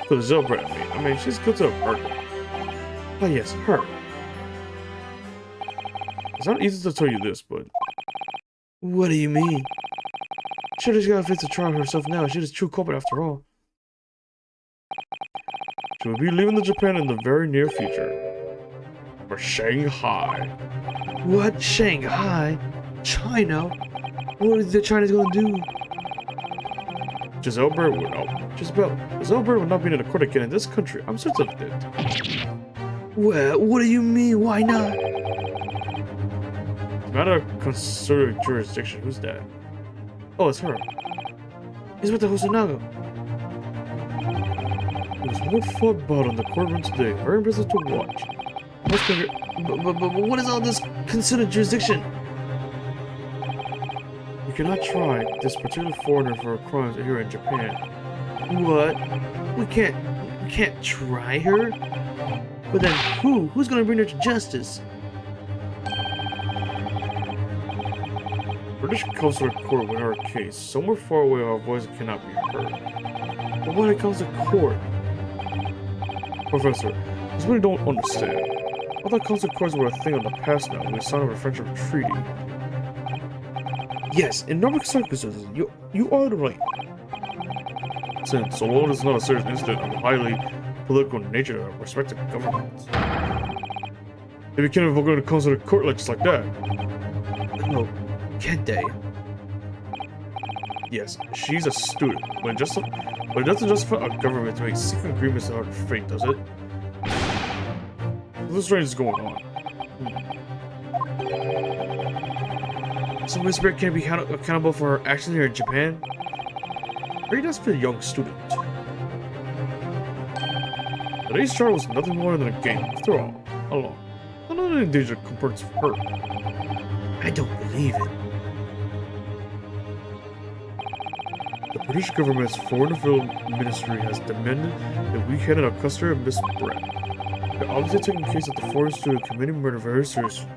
To the Zilbret, I mean, she's good to a murder. Oh yes, her. It's not easy to tell you this, but... What do you mean? She just got fit to trial herself now. She's a true culprit after all. She will be leaving the Japan in the very near future. For Shanghai. What? Shanghai? China? What is the China's gonna do? Giselle Bird would know. Giselle Bird would not be in a court again in this country. I'm certain of it. Well, what do you mean? Why not? It's a matter of considered jurisdiction. Who's that? Oh, it's her. It's with the Hosonaga. There was more fought bout on the courtroom today. Very impressive to watch. But what is all this considered jurisdiction? We cannot try this particular foreigner for crimes here in Japan. What? We can't try her? But then who's gonna bring her to justice? British consular court with our case. Somewhere far away our voice cannot be heard. But when it comes to court... Professor, this really don't understand. I thought council courts were a thing of the past now when we signed over a friendship treaty. Yes, in normal circumstances, you are right. Since, so long as it's not a serious incident of a highly political nature of respective governments. If you can't invoke a council to court like just like that. No, can't they? Yes, she's a student, but it doesn't justify a government to make secret agreements in order to fate, does it? What's strange is going on? So Miss Spirit can't be accountable for her actions here in Japan? Very nice for a young student. Today's trial was nothing more than a game, after all. Alone. I'm not in danger of Culprit's hurt. I don't believe it. The British government's Foreign Affairs Ministry has demanded that we hand out custody of Miss Brett. They're obviously taking case of the foreign student committing murder very seriously.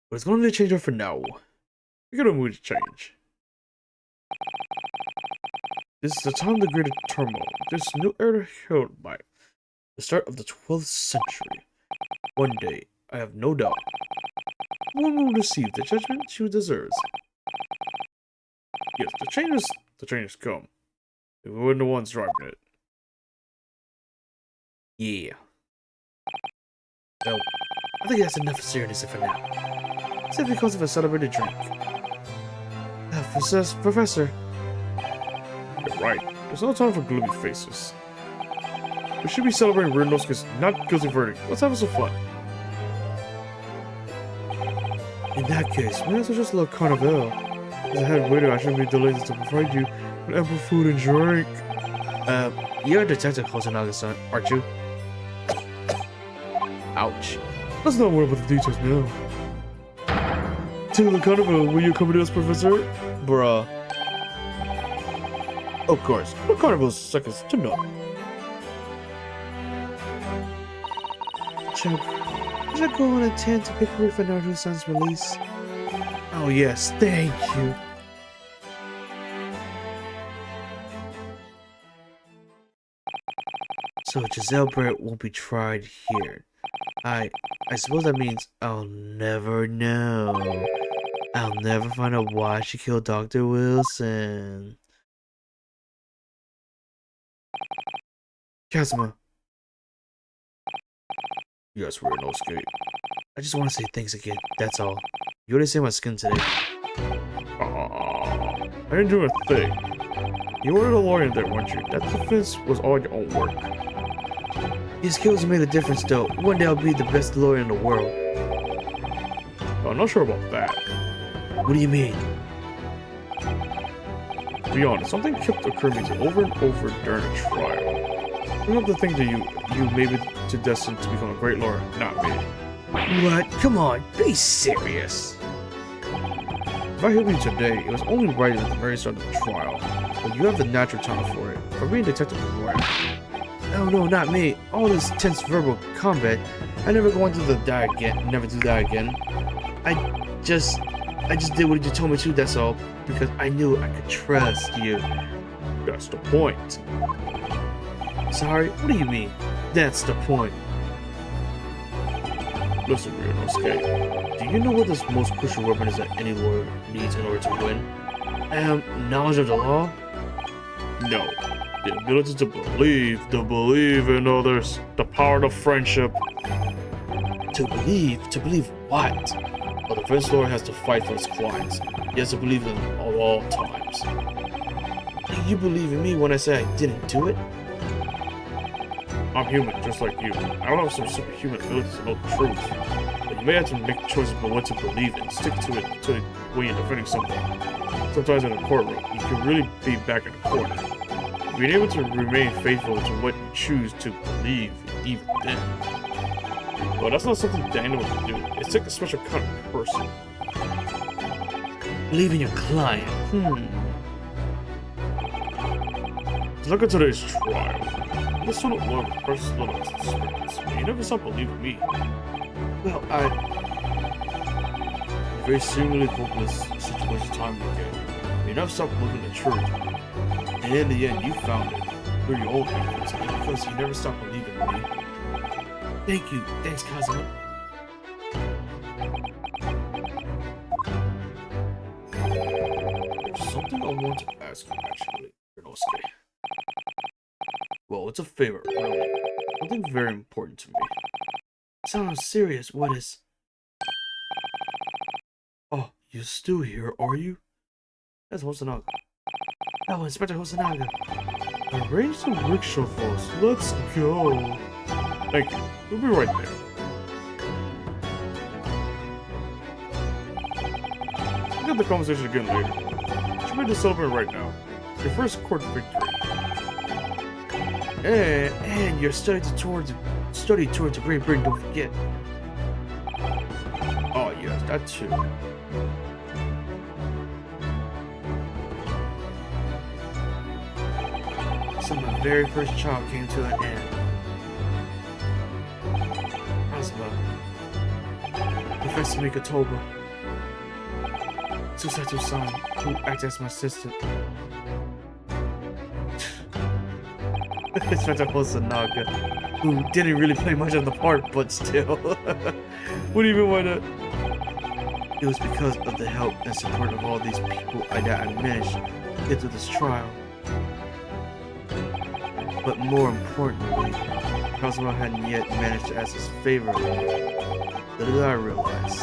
But it's going to change her for now. We got a mood to change. This is the time of the greatest turmoil. This new era heralded by the start of the 12th century. One day, I have no doubt, one will receive the judgment she deserves. Yes, the change has come. We weren't the ones driving it. Yeah. Well, I think that's enough seriousness for now. Except because of a celebrated drink. Professor. You're right. There's no time for gloomy faces. We should be celebrating Ryunosuke's not guilty verdict. Let's have some fun. In that case, we also just a little carnival. As a head waiter, I shouldn't be delayed to provide you with ample food and drink. You're a detective, Hosonaga-san, aren't you? Ouch. Let's not worry about the details now. To the carnival, will you accompany us, Professor? Bruh. Of course, the carnival's seconds to none. Chuck, should I go on a tent to pick her for Naruto-san's release? Oh yes, thank you. So Giselle Brett won't be tried here. I suppose that means I'll never know. I'll never find out why she killed Dr. Wilson. Kazuma. Yes, Ryunosuke. I just want to say thanks again, that's all. You already saved my skin today. I didn't do a thing. You were the lawyer there, weren't you? That defense was all your own work. Your skills made a difference though. One day I'll be the best lawyer in the world. I'm not sure about that. What do you mean? To be honest, something kept occurring to me over and over during the trial. I have to think that you may be too destined to become a great lawyer, not me. What? Come on, be serious. If I helped you today, it was only right at the very start of the trial. But you have the natural talent for it, for being a detective and lawyer. Oh no, not me. All this tense verbal combat. I never go into the die again. Never do that again. I just did what you told me to, that's all. Because I knew I could trust you. That's the point. Sorry? What do you mean? That's the point. Listen, Ryunosuke. Do you know what the most crucial weapon is that any lawyer needs in order to win? Knowledge of the law? No. The ability to believe in others, the power of friendship. To believe what? A defense lawyer has to fight for his clients. He has to believe in them at all times. You believe in me when I say I didn't do it? I'm human, just like you. I don't have some superhuman ability to know the truth. But you may have to make choices about what to believe in, stick to it until when you're defending someone. Sometimes in a courtroom, you can really be back in the corner. Being able to remain faithful to what you choose to believe, even then. Well, that's not something that anyone can do. It's like a special kind of person. Believe in your client. Look at today's trial. This sort of love a person's little experience. You never stop believing me. Well, A very seemingly hopeless situation time again. You never stopped looking at truth. And in the end, you found it through your own efforts because you never stopped believing in me. Thank you. Thanks, Kazuma. There's something I want to ask you, actually, Rinosuke. Well, it's a favor, really. Something very important to me. Sounds serious. What is? Oh, you still here, are you? That's Hosonaga. Oh, Inspector Hosonaga. Arrange some rickshaw for us. Let's go. Thank you. We'll be right there. We'll get the conversation again later. Should we just celebrate right now? Your first court victory. And you're studying towards the Great Britain, don't forget. Oh yes, that too. So my very first child came to an end. Kazuma, Professor Mikotoba, Susato-san, who acted as my assistant. Inspector Hosonaga, who didn't really play much of the part, but still. What do you mean by that? It was because of the help and support of all these people that I managed to get through this trial. But more importantly, Kazuma hadn't yet managed to ask his favor. Little did I realize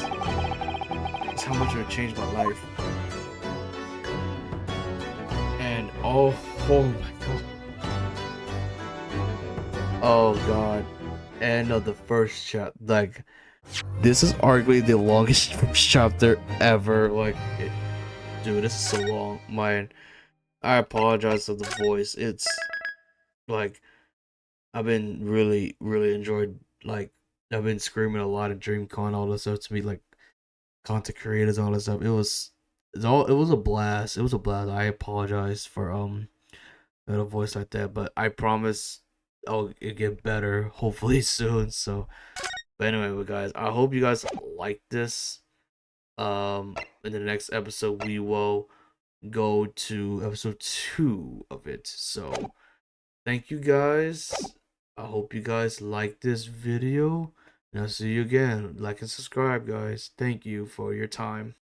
is how much it would change my life. And oh my god. Oh god. End of the first chapter. Like, this is arguably the longest first chapter ever. Like, dude, this is so long. I apologize for the voice. It's like, I've been really enjoyed, like, I've been screaming a lot at DreamCon, all this stuff to me, like, content creators, all this stuff. It was a blast. It was a blast. I apologize for a voice like that, but I promise I'll get better hopefully soon. So, but anyway, guys, I hope you guys like this. In the next episode, we will go to episode 2 of it. So, thank you guys. I hope you guys like this video. And I'll see you again. Like and subscribe, guys. Thank you for your time.